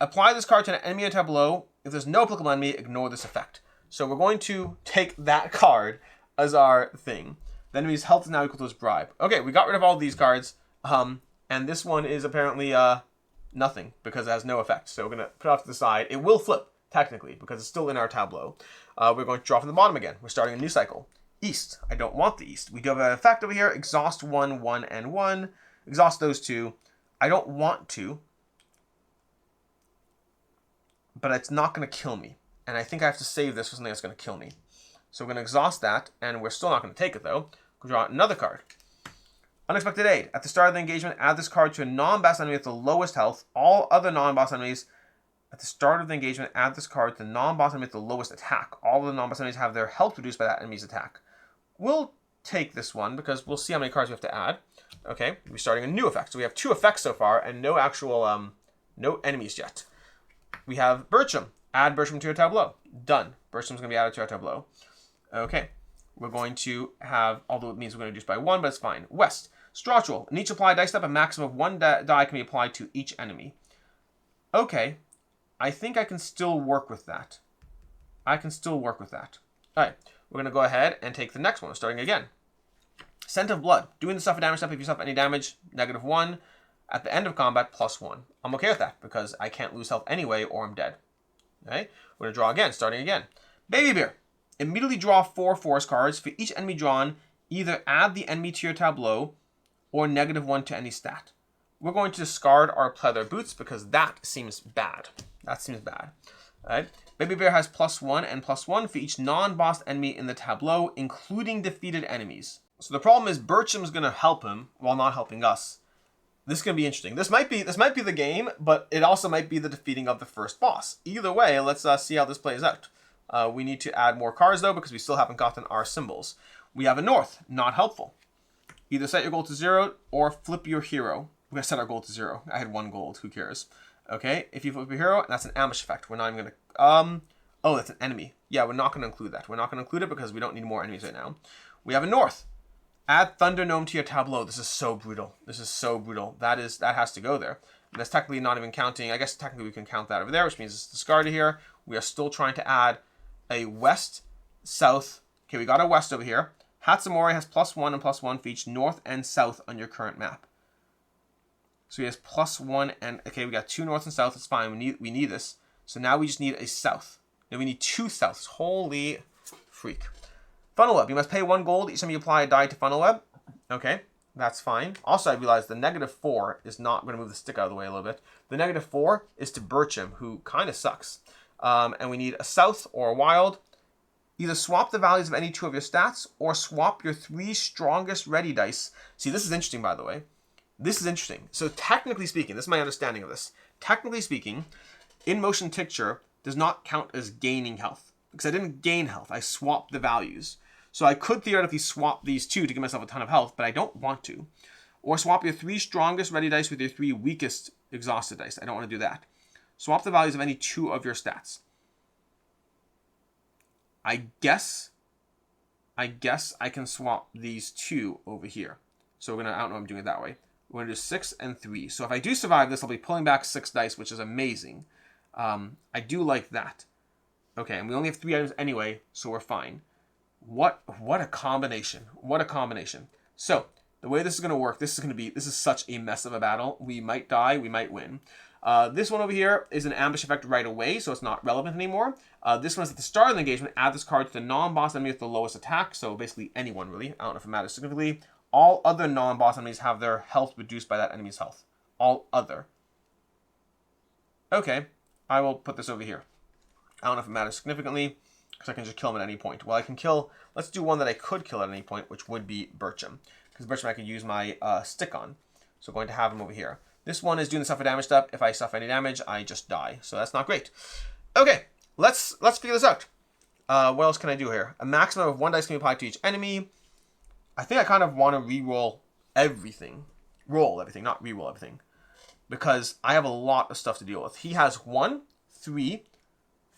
Apply this card to an enemy in a tableau. If there's no applicable enemy, ignore this effect. So we're going to take that card as our thing. The enemy's health is now equal to his bribe. Okay, we got rid of all these cards. And this one is apparently nothing because it has no effect. So we're going to put it off to the side. It will flip, technically, because it's still in our tableau. We're going to draw from the bottom again. We're starting a new cycle. East. I don't want the east. We do have an effect over here. Exhaust 1, 1, and 1. Exhaust those 2. I don't want to. But it's not going to kill me. And I think I have to save this for something that's going to kill me. So we're going to exhaust that, and we're still not going to take it, though. We'll draw another card. Unexpected Aid. At the start of the engagement, add this card to a non-boss enemy with the lowest health. All other non-boss enemies, at the start of the engagement, add this card to the non-boss enemy with the lowest attack. All of the non-boss enemies have their health reduced by that enemy's attack. We'll take this one, because we'll see how many cards we have to add. Okay, we're starting a new effect. So we have 2 effects so far, and no actual, no enemies yet. We have Bircham. Add Bertram to your tableau. Done. Bertram's going to be added to our tableau. Okay. We're going to have, although it means we're going to reduce by 1, but it's fine. West. Straw roll. In each applied dice step, a maximum of 1 die can be applied to each enemy. Okay. I think I can still work with that. All right. We're going to go ahead and take the next one, starting again. Scent of Blood. Doing the suffer damage step. If you suffer any damage, -1. At the end of combat, +1. I'm okay with that because I can't lose health anyway or I'm dead. Okay. We're going to draw again, starting again. Baby Bear. Immediately draw 4 forest cards. For each enemy drawn, either add the enemy to your tableau or -1 to any stat. We're going to discard our pleather boots because that seems bad. All right. Baby Bear has +1 and +1 for each non-boss enemy in the tableau, including defeated enemies. So the problem is Bertram's going to help him while not helping us. This is going to be interesting. This might be the game, but it also might be the defeating of the first boss. Either way, let's see how this plays out. We need to add more cards, though, because we still haven't gotten our symbols. We have a north. Not helpful. Either set your gold to 0 or flip your hero. We're going to set our gold to 0. I had 1 gold. Who cares? Okay, if you flip your hero, that's an ambush effect. We're not even going to... oh, that's an enemy. Yeah, we're not going to include that. We're not going to include it because we don't need more enemies right now. We have a north. Add Thunder Gnome to your tableau. This is so brutal. That has to go there. And that's technically not even counting. I guess technically we can count that over there, which means it's discarded here. We are still trying to add a west, south. Okay, we got a west over here. Hatsumori has +1 and +1 for each north and south on your current map. So he has +1 and... Okay, we got 2 north and south. It's fine. We need this. So now we just need a south. Then we need 2 souths. Holy freak. Funnel Web. You must pay 1 gold each time you apply a die to Funnel Web. Okay, that's fine. Also, I realized the -4 is not going to move the stick out of the way a little bit. The -4 is to Bertram, who kind of sucks. And we need a south or a wild. Either swap the values of any 2 of your stats or swap your 3 strongest ready dice. See, this is interesting, by the way. This is interesting. So technically speaking, this is my understanding of this. Technically speaking, in motion tincture does not count as gaining health. Because I didn't gain health. I swapped the values. So I could theoretically swap these 2 to give myself a ton of health, but I don't want to. Or swap your 3 strongest ready dice with your 3 weakest exhausted dice. I don't want to do that. Swap the values of any 2 of your stats. I guess I can swap these 2 over here. So we're going to, I don't know if I'm doing it that way. We're going to do 6 and 3. So if I do survive this, I'll be pulling back 6 dice, which is amazing. I do like that. Okay, and we only have 3 items anyway, so we're fine. What a combination. What a combination. So, the way this is going to work, this is such a mess of a battle. We might die, we might win. This one over here is an ambush effect right away, so it's not relevant anymore. This one is at the start of the engagement. Add this card to the non-boss enemy with the lowest attack, so basically anyone, really. I don't know if it matters significantly. All other non-boss enemies have their health reduced by that enemy's health. All other. Okay, I will put this over here. I don't know if it matters significantly, because I can just kill him at any point. Well, I can kill... Let's do one that I could kill at any point, which would be Bertram. Because Bertram I could use my stick on. So I'm going to have him over here. This one is doing the suffer damage step. If I suffer any damage, I just die. So that's not great. Okay, let's figure this out. What else can I do here? A maximum of 1 dice can be applied to each enemy. I think I kind of want to re-roll everything. Roll everything, not re-roll everything. Because I have a lot of stuff to deal with. He has 1, 3...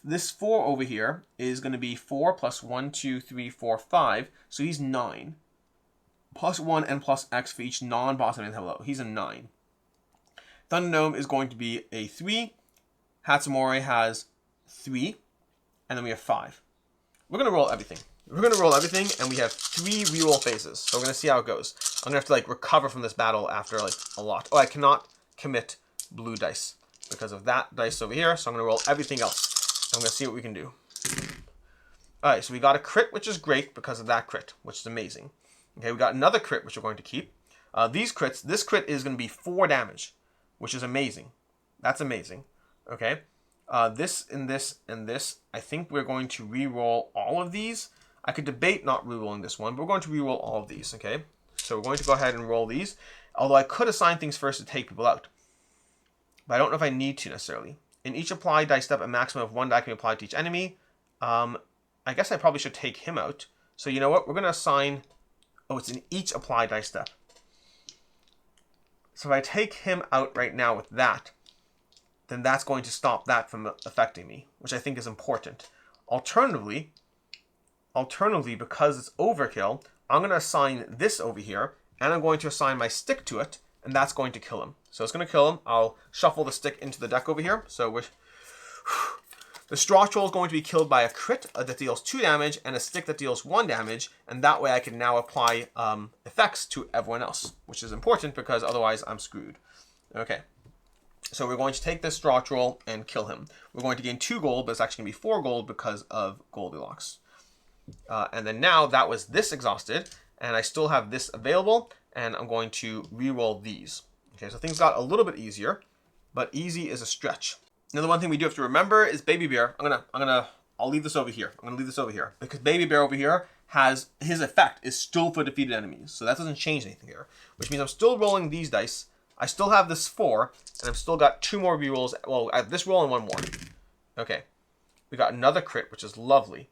This 4 over here is going to be 4 plus 1, 2, 3, 4, 5. So he's 9. Plus 1 and plus X for each non-boss enemy. Hello, he's a 9. Thunder Gnome is going to be a 3. Hatsumori has 3. And then we have 5. We're going to roll everything. We're going to roll everything, and we have 3 reroll phases. So we're going to see how it goes. I'm going to have to recover from this battle after a lot. Oh, I cannot commit blue dice because of that dice over here. So I'm going to roll everything else. I'm going to see what we can do. Alright, so we got a crit, which is great because of that crit, which is amazing. Okay, we got another crit, which we're going to keep. These crits, this crit is going to be 4 damage, which is amazing. That's amazing. Okay, this and this and this. I think we're going to re-roll all of these. I could debate not re-rolling this one, but we're going to re-roll all of these, okay? So we're going to go ahead and roll these. Although I could assign things first to take people out. But I don't know if I need to necessarily. In each applied dice step, a maximum of 1 die can be applied to each enemy. I guess I probably should take him out. So you know what? We're going to assign... Oh, it's in each applied dice step. So if I take him out right now with that, then that's going to stop that from affecting me, which I think is important. Alternatively, because it's overkill, I'm going to assign this over here, and I'm going to assign my stick to it, and that's going to kill him. So it's going to kill him. I'll shuffle the stick into the deck over here. So the straw troll is going to be killed by a crit that deals 2 damage and a stick that deals 1 damage, and that way I can now apply effects to everyone else, which is important because otherwise I'm screwed. Okay. So we're going to take this straw troll and kill him. We're going to gain 2 gold, but it's actually going to be 4 gold because of Goldilocks. And then now that was this exhausted, and I still have this available, and I'm going to re-roll these. Okay, so things got a little bit easier, but easy is a stretch. Now the one thing we do have to remember is Baby Bear. I'll leave this over here. I'm gonna leave this over here because Baby Bear over here has his effect is still for defeated enemies, so that doesn't change anything here. Which means I'm still rolling these dice. I still have this 4, and I've still got 2 more re-rolls. Well, I have this roll and 1 more. Okay, we got another crit, which is lovely.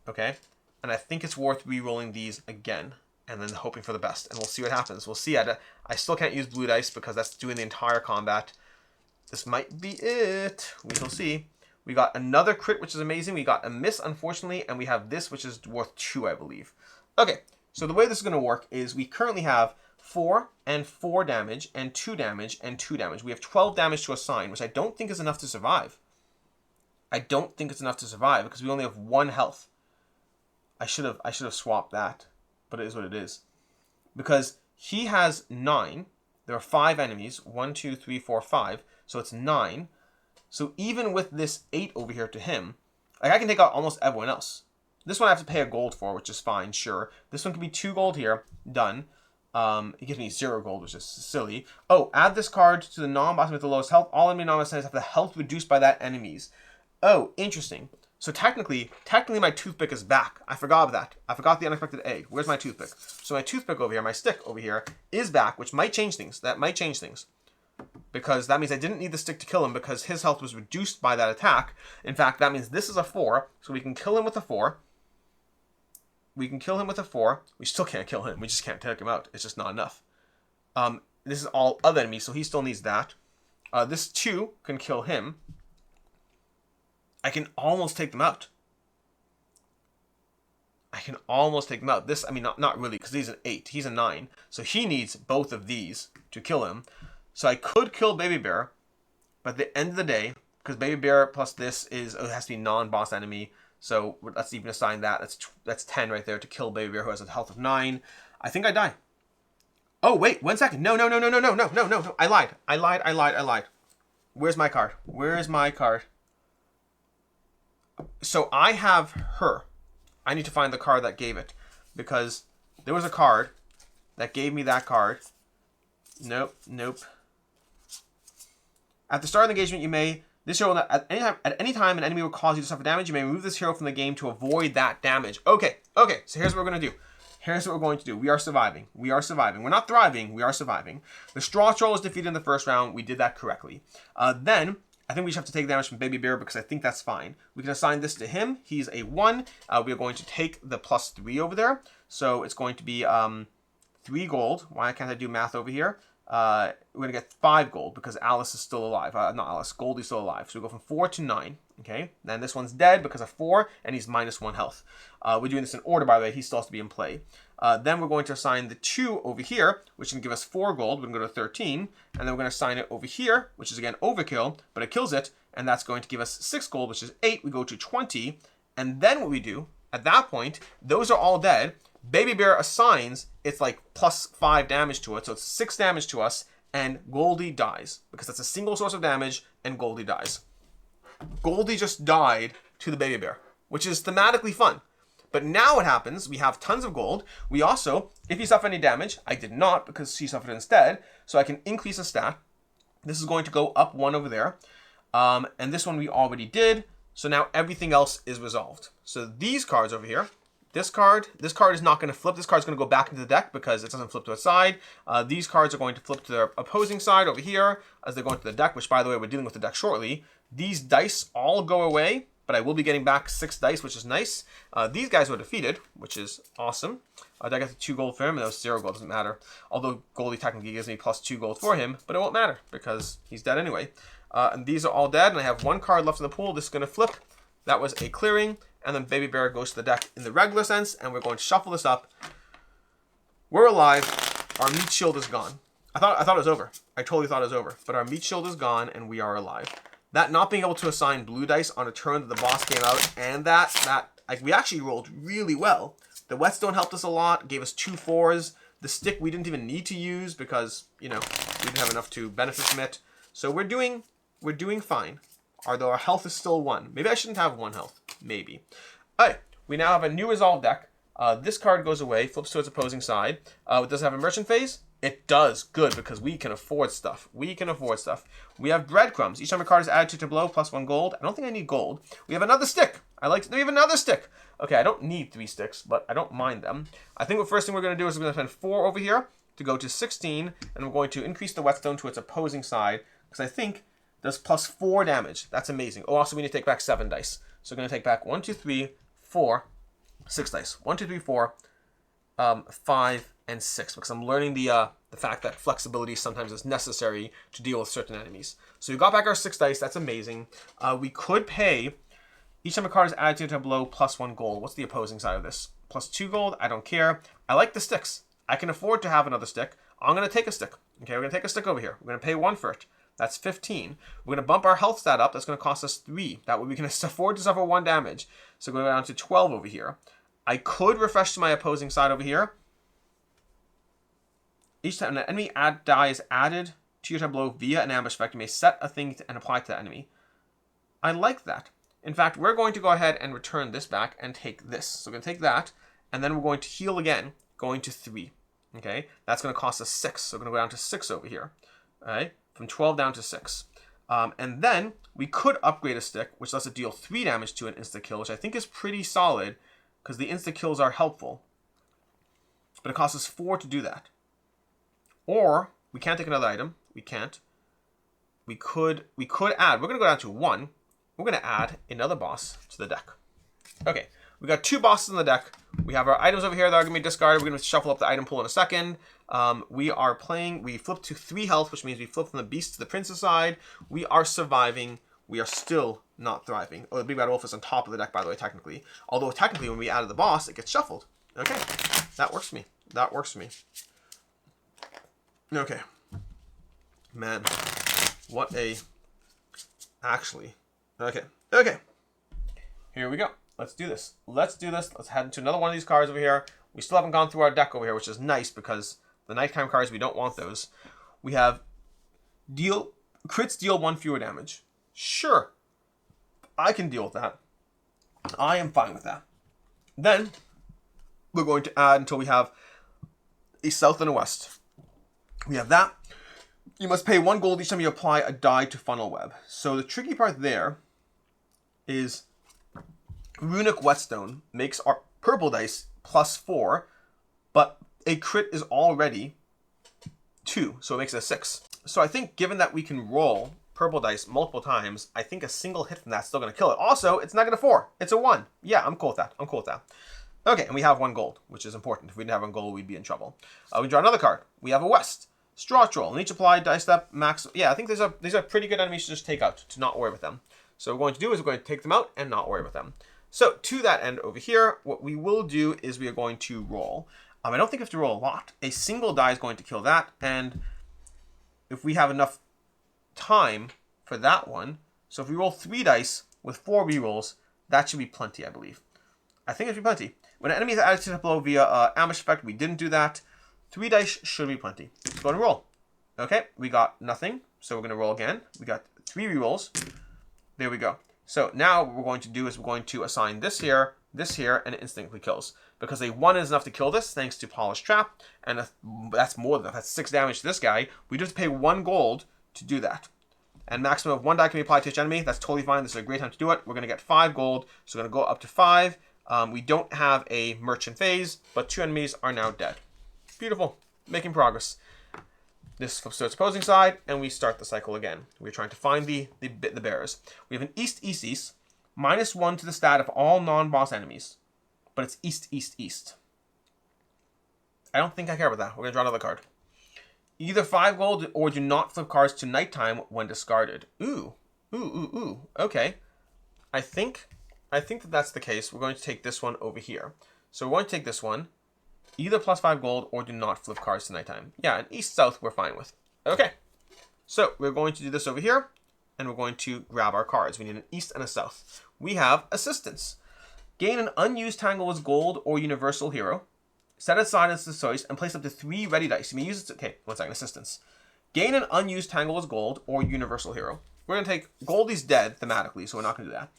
Okay, and I think it's worth re-rolling these again, and then hoping for the best, and we'll see what happens. We'll see. I still can't use blue dice because that's doing the entire combat. This might be it. We shall see. We got another crit, which is amazing. We got a miss, unfortunately, and we have this, which is worth 2, I believe. Okay, so the way this is going to work is we currently have 4 and 4 damage and 2 damage and 2 damage. We have 12 damage to assign, which I don't think is enough to survive. I don't think it's enough to survive because we only have 1 health. I should have swapped that, but it is what it is. Because he has 9. There are 5 enemies. 1, 2, 3, 4, 5. So it's 9. So even with this 8 over here to him, like I can take out almost everyone else. This one I have to pay a gold for, which is fine, sure. This one can be 2 gold here. Done. It gives me 0 gold, which is silly. Oh, add this card to the non-boss with the lowest health. All enemy non-boss have the health reduced by that enemies. Oh, interesting. So technically my toothpick is back. I forgot that. I forgot the unexpected egg. Where's my toothpick? So my toothpick over here, my stick over here, is back, which might change things. That might change things. Because that means I didn't need the stick to kill him because his health was reduced by that attack. In fact, that means this is a 4, so we can kill him with a 4. We can kill him with a 4. We still can't kill him. We just can't take him out. It's just not enough. This is all other enemies, so he still needs that. This 2 can kill him. I can almost take them out. This, I mean, not really, because he's an 8. He's a 9. So he needs both of these to kill him. So I could kill Baby Bear, but at the end of the day, because Baby Bear plus this it has to be non-boss enemy. So let's even assign that. That's 10 right there to kill Baby Bear, who has a health of 9. I think I die. Oh, wait, 1 second. No. I lied. Where's my card? So I have her. I need to find the card that gave it. Because there was a card that gave me that card. Nope. At the start of the engagement, you may... This hero, at any time an enemy will cause you to suffer damage, you may remove this hero from the game to avoid that damage. Okay. So here's what we're going to do. We are surviving. We're not thriving. We are surviving. The straw troll is defeated in the first round. We did that correctly. Then, I think we just have to take damage from Baby Bear because I think that's fine. We can assign this to him. He's a 1. We are going to take the +3 over there. So it's going to be 3 gold. Why can't I do math over here? We're going to get 5 gold because Alice is still alive. Not Alice, Goldie's still alive. So we go from 4 to 9. Okay, then this one's dead because of 4, and he's -1 health. We're doing this in order, by the way. He still has to be in play. Then we're going to assign the 2 over here, which can give us 4 gold. We're going to go to 13, and then we're going to assign it over here, which is again overkill, but it kills it, and that's going to give us 6 gold, which is 8. We go to 20, and then what we do, at that point, those are all dead. Baby Bear assigns, it's like +5 damage to it, so it's 6 damage to us, and Goldie dies, because that's a single source of damage, and Goldie dies. Goldie just died to the Baby Bear, which is thematically fun. But now what happens, we have tons of gold. We also, if you suffer any damage, I did not, because she suffered instead, so I can increase a stat. This is going to go up 1 over there, and this one we already did, so now everything else is resolved. So these cards over here, this card is not going to flip. This card is going to go back into the deck because it doesn't flip to a side. These cards are going to flip to their opposing side over here as they're going to the deck, which, by the way, we're dealing with the deck shortly. These dice all go away, but I will be getting back 6 dice, which is nice. These guys were defeated, which is awesome. I got the 2 gold for him, and that was 0 gold. Doesn't matter. Although Goldie technically gives me +2 gold for him, but it won't matter because he's dead anyway. And these are all dead, and I have one card left in the pool. This is going to flip. That was a clearing, and then Baby Bear goes to the deck in the regular sense, and we're going to shuffle this up. We're alive. Our meat shield is gone. I thought it was over. I totally thought it was over. But our meat shield is gone, and we are alive. That not being able to assign blue dice on a turn that the boss came out, and that like we actually rolled really well. The whetstone helped us a lot, gave us 2 4s. The stick we didn't even need to use because, you know, we didn't have enough to benefit from it. So we're doing fine. Although our health is still 1. Maybe I shouldn't have 1 health. Maybe. Alright, we now have a new resolve deck. This card goes away, flips to its opposing side. Does it have a merchant phase? It does. Good, because we can afford stuff. We can afford stuff. We have breadcrumbs. Each time a card is added to tableau, plus 1 gold. I don't think I need gold. We have another stick. We have another stick. Okay, I don't need 3 sticks, but I don't mind them. I think the first thing we're going to do is we're going to spend 4 over here to go to 16, and we're going to increase the whetstone to its opposing side, because I think does plus 4 damage. That's amazing. Oh, also we need to take back 7 dice. So we're going to take back 1, 2, 3, 4, 6 dice. 1, 2, 3, 4, 5, and 6. Because I'm learning the fact that flexibility sometimes is necessary to deal with certain enemies. So we got back our 6 dice. That's amazing. We could pay each time a card is added to a tableau plus 1 gold. What's the opposing side of this? Plus 2 gold. I don't care. I like the sticks. I can afford to have another stick. I'm going to take a stick. Okay, we're going to take a stick over here. We're going to pay 1 for it. That's 15. We're going to bump our health stat up. That's going to cost us 3. That way we can afford to suffer 1 damage. So we're going to go down to 12 over here. I could refresh to my opposing side over here. Each time an enemy die is added to your tableau via an ambush effect, you may set a thing and apply it to the enemy. I like that. In fact, we're going to go ahead and return this back and take this. So we're going to take that, and then we're going to heal again, going to 3. Okay? That's going to cost us 6. So we're going to go down to 6 over here. All right? From 12 down to 6. And then we could upgrade a stick, which lets it deal 3 damage to an insta-kill, which I think is pretty solid, because the insta-kills are helpful. But it costs us 4 to do that. Or, we can't take another item. We can't. We could add, we're going to go down to 1. We're going to add another boss to the deck. Okay, we got 2 bosses in the deck. We have our items over here that are going to be discarded. We're going to shuffle up the item pool in a second. We flip to 3 health, which means we flip from the beast to the princess side. We are surviving. We are still not thriving. Oh, the big bad wolf is on top of the deck, by the way, technically. Although, technically, when we added the boss, it gets shuffled. Okay, that works for me. That works for me. Okay. Man, what a... Actually... Okay. Here we go. Let's do this. Let's head into another one of these cards over here. We still haven't gone through our deck over here, which is nice because the nighttime cards, we don't want those. We have crits deal 1 fewer damage. Sure. I can deal with that. I am fine with that. Then, we're going to add until we have a south and a west. We have that. You must pay 1 gold each time you apply a die to funnel web. So the tricky part there is runic whetstone makes our purple dice plus 4, but a crit is already 2, so it makes it a 6. So I think given that we can roll purple dice multiple times, I think a single hit from that's still going to kill it. Also, it's negative 4. It's a 1. Yeah, I'm cool with that. Okay, and we have 1 gold, which is important. If we didn't have 1 gold, we'd be in trouble. We draw another card. We have a west. Straw Troll. And each apply dice step max. Yeah, I think these are pretty good enemies to just take out, to not worry with them. So what we're going to do is we're going to take them out and not worry with them. So to that end over here, what we will do is we are going to roll. I don't think we have to roll a lot. A single die is going to kill that. And if we have enough time for that one, so if we roll 3 dice with 4 rerolls, that should be plenty, I believe. I think it should be plenty. When an enemy is added to the blow via ambush effect, we didn't do that. 3 dice should be plenty. Let's go and roll. Okay, we got nothing, so we're going to roll again. We got 3 rerolls. There we go. So now what we're going to do is we're going to assign this here, and it instantly kills. Because a 1 is enough to kill this, thanks to Polished Trap, and that's more than enough. That's 6 damage to this guy. We just pay 1 gold to do that. And maximum of 1 die can be applied to each enemy. That's totally fine. This is a great time to do it. We're going to get 5 gold, so we're going to go up to 5. We don't have a merchant phase, but 2 enemies are now dead. Beautiful. Making progress. This flips to its opposing side, and we start the cycle again. We're trying to find the bearers. We have an east, east, east. -1 to the stat of all non-boss enemies. But it's east, east, east. I don't think I care about that. We're going to draw another card. Either 5 gold or do not flip cards to nighttime when discarded. Ooh. Okay. I think that's the case. We're going to take this one over here. So we're going to take this one. Either +5 gold or do not flip cards to nighttime. Yeah, and east-south we're fine with. Okay. So we're going to do this over here. And we're going to grab our cards. We need an east and a south. We have assistance. Gain an unused Tanglewoods Gold or Universal Hero. Set aside as the choice and place up to 3 ready dice. You may use it. Okay, 1 second. Assistance. Gain an unused Tanglewoods Gold or Universal Hero. We're going to take Goldie's dead thematically, so we're not going to do that.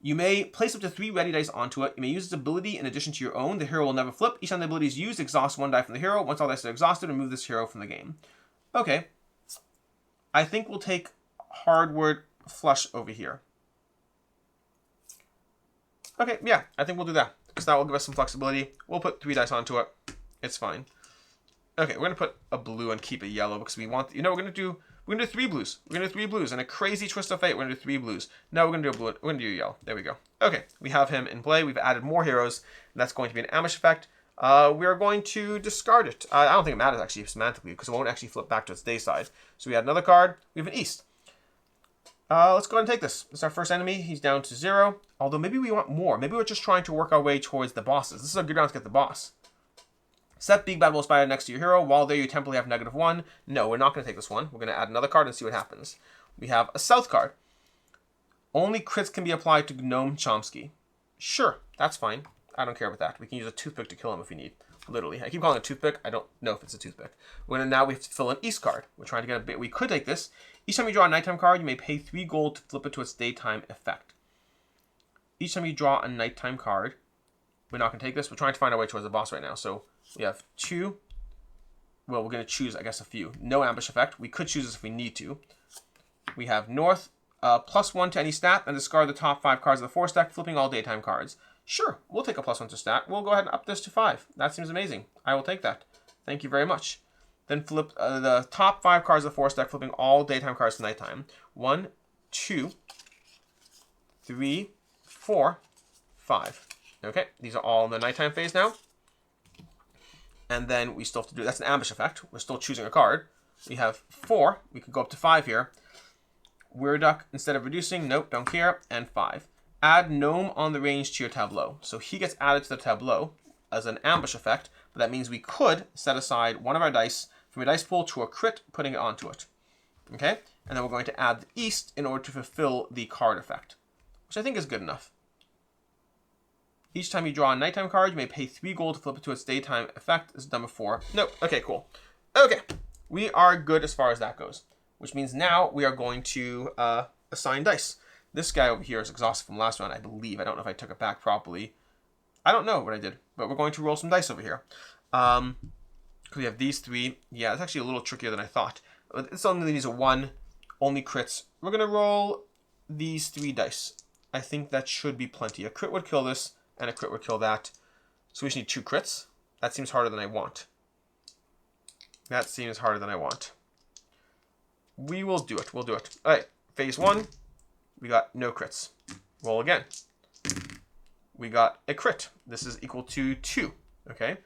You may place up to 3 ready dice onto it. You may use its ability in addition to your own. The hero will never flip. Each time the ability is used, exhaust 1 die from the hero. Once all dice are exhausted, remove this hero from the game. Okay. I think we'll take Hardwood Flush over here. Okay, yeah, I think we'll do that. Because that will give us some flexibility. We'll put 3 dice onto it. It's fine. Okay, we're going to put a blue and keep a yellow because we want... we're going to do 3 blues. We're going to do 3 blues. And a crazy twist of fate, we're going to do 3 blues. No, we're going to do a blue. We're going to do a yellow. There we go. Okay, we have him in play. We've added more heroes. And that's going to be an ambush effect. We are going to discard it. I don't think it matters actually semantically because it won't actually flip back to its day side. So we add another card. We have an east. Let's go ahead and take this. It's our first enemy. He's down to 0. Although maybe we want more. Maybe we're just trying to work our way towards the bosses. This is a good round to get the boss. Set Big Bad Wolf Spider next to your hero. While there, you temporarily have -1. No, we're not going to take this one. We're going to add another card and see what happens. We have a south card. Only crits can be applied to Gnome Chomsky. Sure, that's fine. I don't care about that. We can use a toothpick to kill him if we need. Literally. I keep calling it a toothpick. I don't know if it's a toothpick. Now we have to fill an east card. We're trying to get a bit. We could take this. Each time you draw a nighttime card, you may pay 3 gold to flip it to its daytime effect. Each time you draw a nighttime card, we're not going to take this. We're trying to find our way towards the boss right now. So we have 2. Well, we're going to choose, I guess, a few. No ambush effect. We could choose this if we need to. We have north, +1 to any stat, and discard the top 5 cards of the 4 stack, flipping all daytime cards. Sure, we'll take a +1 to stat. We'll go ahead and up this to 5. That seems amazing. I will take that. Thank you very much. Then flip the top 5 cards of the 4 stack, flipping all daytime cards to nighttime. 1, 2, 3, 4, 5. Okay, these are all in the nighttime phase now. And then we still have to do, that's an ambush effect. We're still choosing a card. We have 4. We could go up to 5 here. Weird Duck, instead of reducing, nope, don't care. And 5. Add Gnome on the range to your tableau. So he gets added to the tableau as an ambush effect. But that means we could set aside 1 of our dice from a dice pool to a crit, putting it onto it. Okay? And then we're going to add the east in order to fulfill the card effect, which I think is good enough. Each time you draw a nighttime card, you may pay 3 gold to flip it to its daytime effect. This is done before. Nope. Okay, cool. Okay. We are good as far as that goes, which means now we are going to assign dice. This guy over here is exhausted from last round, I believe. I don't know if I took it back properly. I don't know what I did, but we're going to roll some dice over here. We have these 3. Yeah, it's actually a little trickier than I thought. It's only needs a 1, only crits. We're going to roll these 3 dice. I think that should be plenty. A crit would kill this, and a crit would kill that. So we just need 2 crits. That seems harder than I want. That seems harder than I want. We will do it. We'll do it. All right, phase 1. We got no crits. Roll again. We got a crit. This is equal to 2. Okay.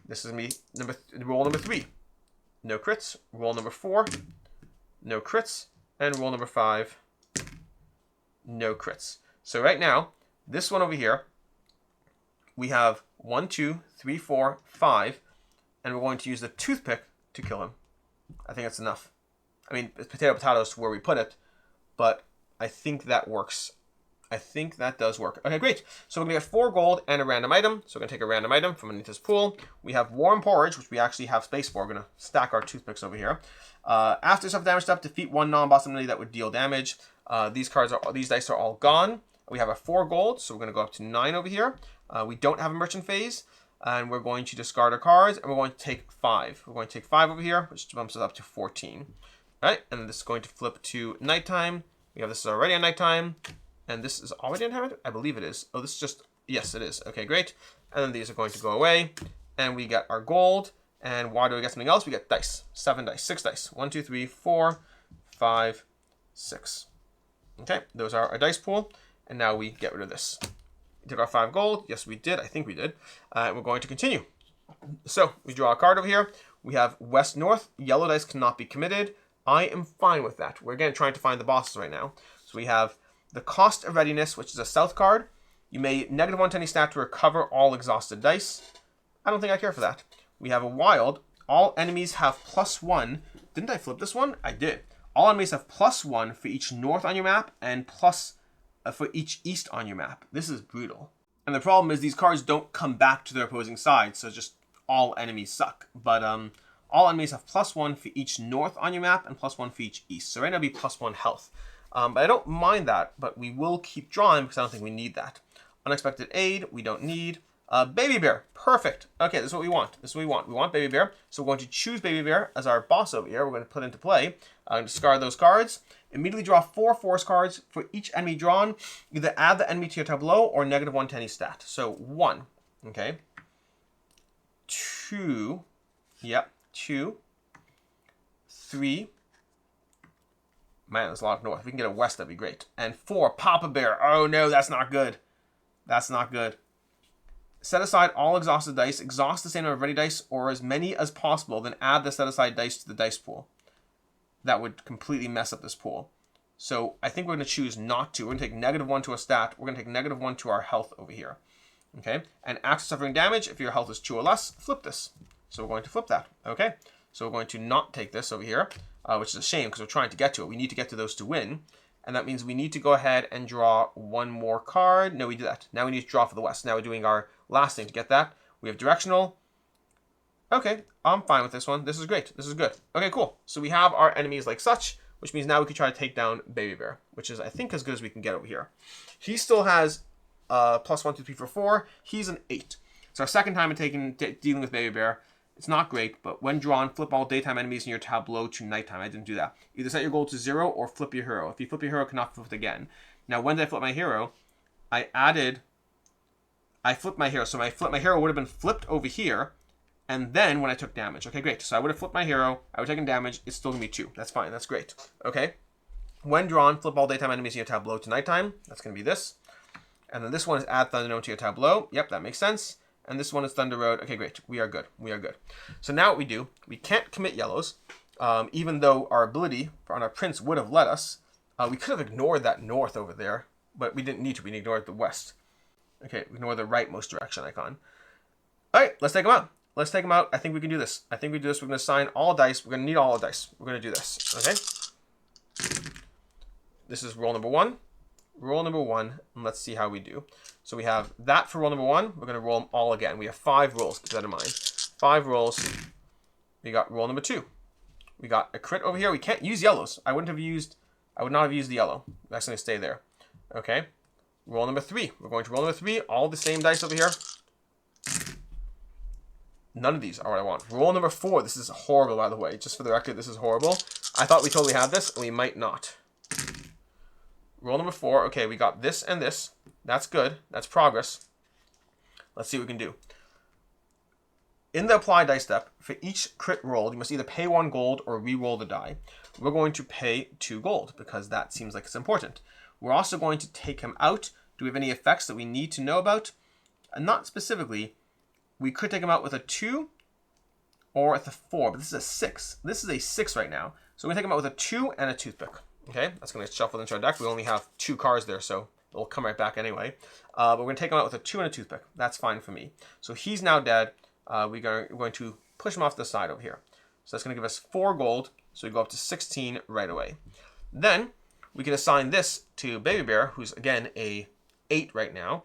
This is me. Roll number 3. No crits. Roll number 4. No crits. And roll number 5. No crits. So right now, this one over here, we have 1, 2, 3, 4, 5, and we're going to use the toothpick to kill him. I think that's enough. I mean, it's potatoes to where we put it, but I think that works. I think that does work. Okay, great. So we're going to get 4 gold and a random item. So we're going to take a random item from underneath this pool. We have Warm Porridge, which we actually have space for. We're going to stack our toothpicks over here. After self-damage step, defeat 1 non-boss enemy that would deal damage. These dice are all gone. We have a 4 gold, so we're going to go up to 9 over here. We don't have a merchant phase, and we're going to discard our cards, and we're going to take 5. We're going to take 5 over here, which bumps us up to 14. All right, and then this is going to flip to nighttime. We have this is already on nighttime. And this is already on nighttime? I believe it is. Oh, this is just... Yes, it is. Okay, great. And then these are going to go away. And we get our gold. And why do we get something else? We get dice. 7 dice. 6 dice. 1, 2, 3, 4, 5, 6. Okay, those are our dice pool. And now we get rid of this. We took our 5 gold. Yes, we did. I think we did. And we're going to continue. So we draw a card over here. We have west north. Yellow dice cannot be committed. I am fine with that. We're again trying to find the bosses right now. So we have the cost of readiness, which is a south card. You may -1 to any stat to recover all exhausted dice. I don't think I care for that. We have a wild. All enemies have +1. Didn't I flip this one? I did. All enemies have +1 for each north on your map and plus for each east on your map. This is brutal. And the problem is these cards don't come back to their opposing side, so just all enemies suck. But all enemies have +1 for each north on your map and +1 for each east. So right now it'd be +1 health. But I don't mind that, but we will keep drawing because I don't think we need that. Unexpected aid, we don't need. Baby Bear, perfect. Okay, this is what we want. This is what we want. We want Baby Bear. So we're going to choose Baby Bear as our boss over here. We're going to put into play. Discard those cards. Immediately draw 4 force cards for each enemy drawn. Either add the enemy to your tableau or -1 to any stat. So 1, okay. 2, yep, 2, 3. Man, there's a lot of north. If we can get a west, that'd be great. And 4, Papa Bear. Oh no, that's not good. That's not good. Set aside all exhausted dice. Exhaust the same number of ready dice or as many as possible. Then add the set aside dice to the dice pool. That would completely mess up this pool. So I think we're going to choose not to. We're going to take -1 to a stat. We're going to take -1 to our health over here. Okay? And after suffering damage, if your health is 2 or less, flip this. So we're going to flip that. Okay? So we're going to not take this over here, which is a shame because we're trying to get to it. We need to get to those to win. And that means we need to go ahead and draw 1 more card. No, we did that. Now we need to draw for the west. Now we're doing our last thing to get that. We have directional. Okay, I'm fine with this one. This is great. This is good. Okay, cool. So we have our enemies like such, which means now we can try to take down Baby Bear, which is, I think, as good as we can get over here. He still has +1, 2, 3, 4, 4. He's an 8. It's our second time in dealing with Baby Bear. It's not great, but when drawn, flip all daytime enemies in your tableau to nighttime. I didn't do that. Either set your goal to 0 or flip your hero. If you flip your hero, it cannot flip it again. Now, when did I flip my hero? I flipped my hero. So my hero would have been flipped over here, and then when I took damage. Okay, great. So I would have flipped my hero. I would have taken damage. It's still going to be 2. That's fine. That's great. Okay. When drawn, flip all daytime enemies in your tableau to nighttime. That's going to be this. And then this one is add Thundernode to your tableau. Yep, that makes sense. And this one is Thunder Road. Okay, great. We are good. We are good. So now what we do, we can't commit yellows, even though our ability on our prince would have let us. We could have ignored that north over there, but we didn't need to. We ignored the west. Okay, ignore the rightmost direction icon. All right, let's take them out. Let's take them out. I think we can do this. I think we do this. We're going to assign all dice. We're going to need all the dice. We're going to do this. Okay. This is roll number 1. Roll number 1, and let's see how we do. So we have that for roll number 1. We're going to roll them all again. We have 5 rolls. Keep that in mind. 5 rolls. We got roll number 2. We got a crit over here. We can't use yellows. I would not have used the yellow. That's going to stay there. Okay. Roll number 3. We're going to roll number 3. All the same dice over here. None of these are what I want. Roll number 4. This is horrible, by the way. Just for the record, this is horrible. I thought we totally had this, and we might not. Roll number 4. Okay, we got this and this. That's good. That's progress. Let's see what we can do. In the apply dice step, for each crit roll, you must either pay 1 gold or re-roll the die. We're going to pay 2 gold because that seems like it's important. We're also going to take him out. Do we have any effects that we need to know about? Not specifically. We could take him out with a 2 or with a 4, but this is a 6. This is a 6 right now. So we're going to take him out with a 2 and a toothpick. Okay, that's going to shuffle into our deck. We only have 2 cards there, so it'll come right back anyway. But we're going to take him out with a 2 and a toothpick. That's fine for me. So he's now dead. We're going to push him off the side over here. So that's going to give us 4 gold. So we go up to 16 right away. Then we can assign this to Baby Bear, who's again a 8 right now.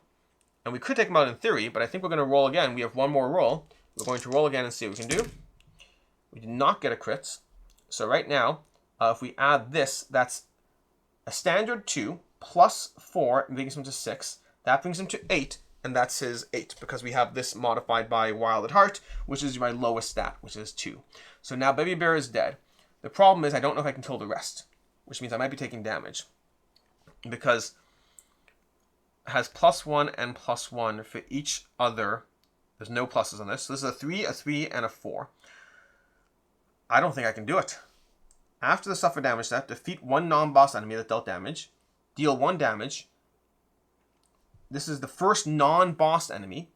And we could take him out in theory, but I think we're going to roll again. We have 1 more roll. We're going to roll again and see what we can do. We did not get a crit. So right now, if we add this, that's a standard 2 plus 4, and brings him to 6. That brings him to 8, and that's his 8, because we have this modified by Wild at Heart, which is my lowest stat, which is 2. So now Baby Bear is dead. The problem is I don't know if I can kill the rest, which means I might be taking damage, because it has +1 and +1 for each other. There's no pluses on this. So this is a 3, and a 4. I don't think I can do it. After the suffer damage step, defeat 1 non-boss enemy that dealt damage. Deal 1 damage. This is the first non-boss enemy,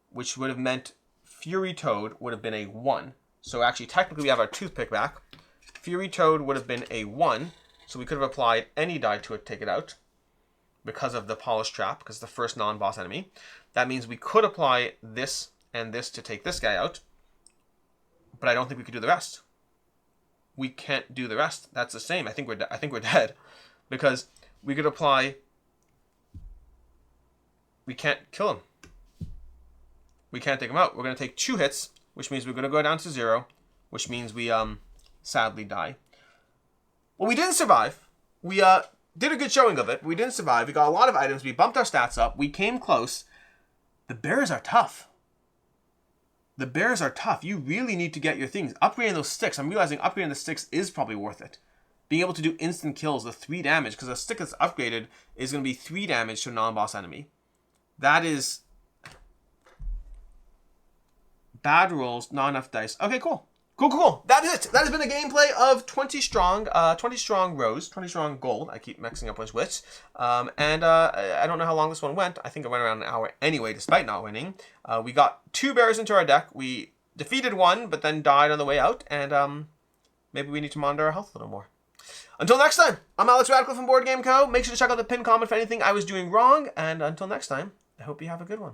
which would have meant Fury Toad would have been a 1. So actually, technically, we have our toothpick back. Fury Toad would have been a 1. So we could have applied any die to it, take it out. Because of the Polish Trap, because it's the first non-boss enemy. That means we could apply this and this to take this guy out. But I don't think we could do the rest. We can't do the rest. That's the same. I think we're dead. Because we could apply... We can't kill him. We can't take him out. We're going to take 2 hits, which means we're going to go down to 0, which means we sadly die. Well, we didn't survive. We did a good showing of it. We didn't survive. We got a lot of items. We bumped our stats up. We came close. The bears are tough. The bears are tough. You really need to get your things. Upgrading those sticks. I'm realizing upgrading the sticks is probably worth it. Being able to do instant kills with 3 damage, because a stick that's upgraded is going to be 3 damage to a non-boss enemy. That is... Bad rolls, not enough dice. Okay, cool. Cool. That is it. That has been a gameplay of 20 strong rows, 20 strong gold. I keep mixing up which. I don't know how long this one went. I think it went around an hour anyway, despite not winning. We got 2 bears into our deck. We defeated 1, but then died on the way out. And maybe we need to monitor our health a little more. Until next time, I'm Alex Radcliffe from Board Game Co. Make sure to check out the pinned comment for anything I was doing wrong. And until next time, I hope you have a good one.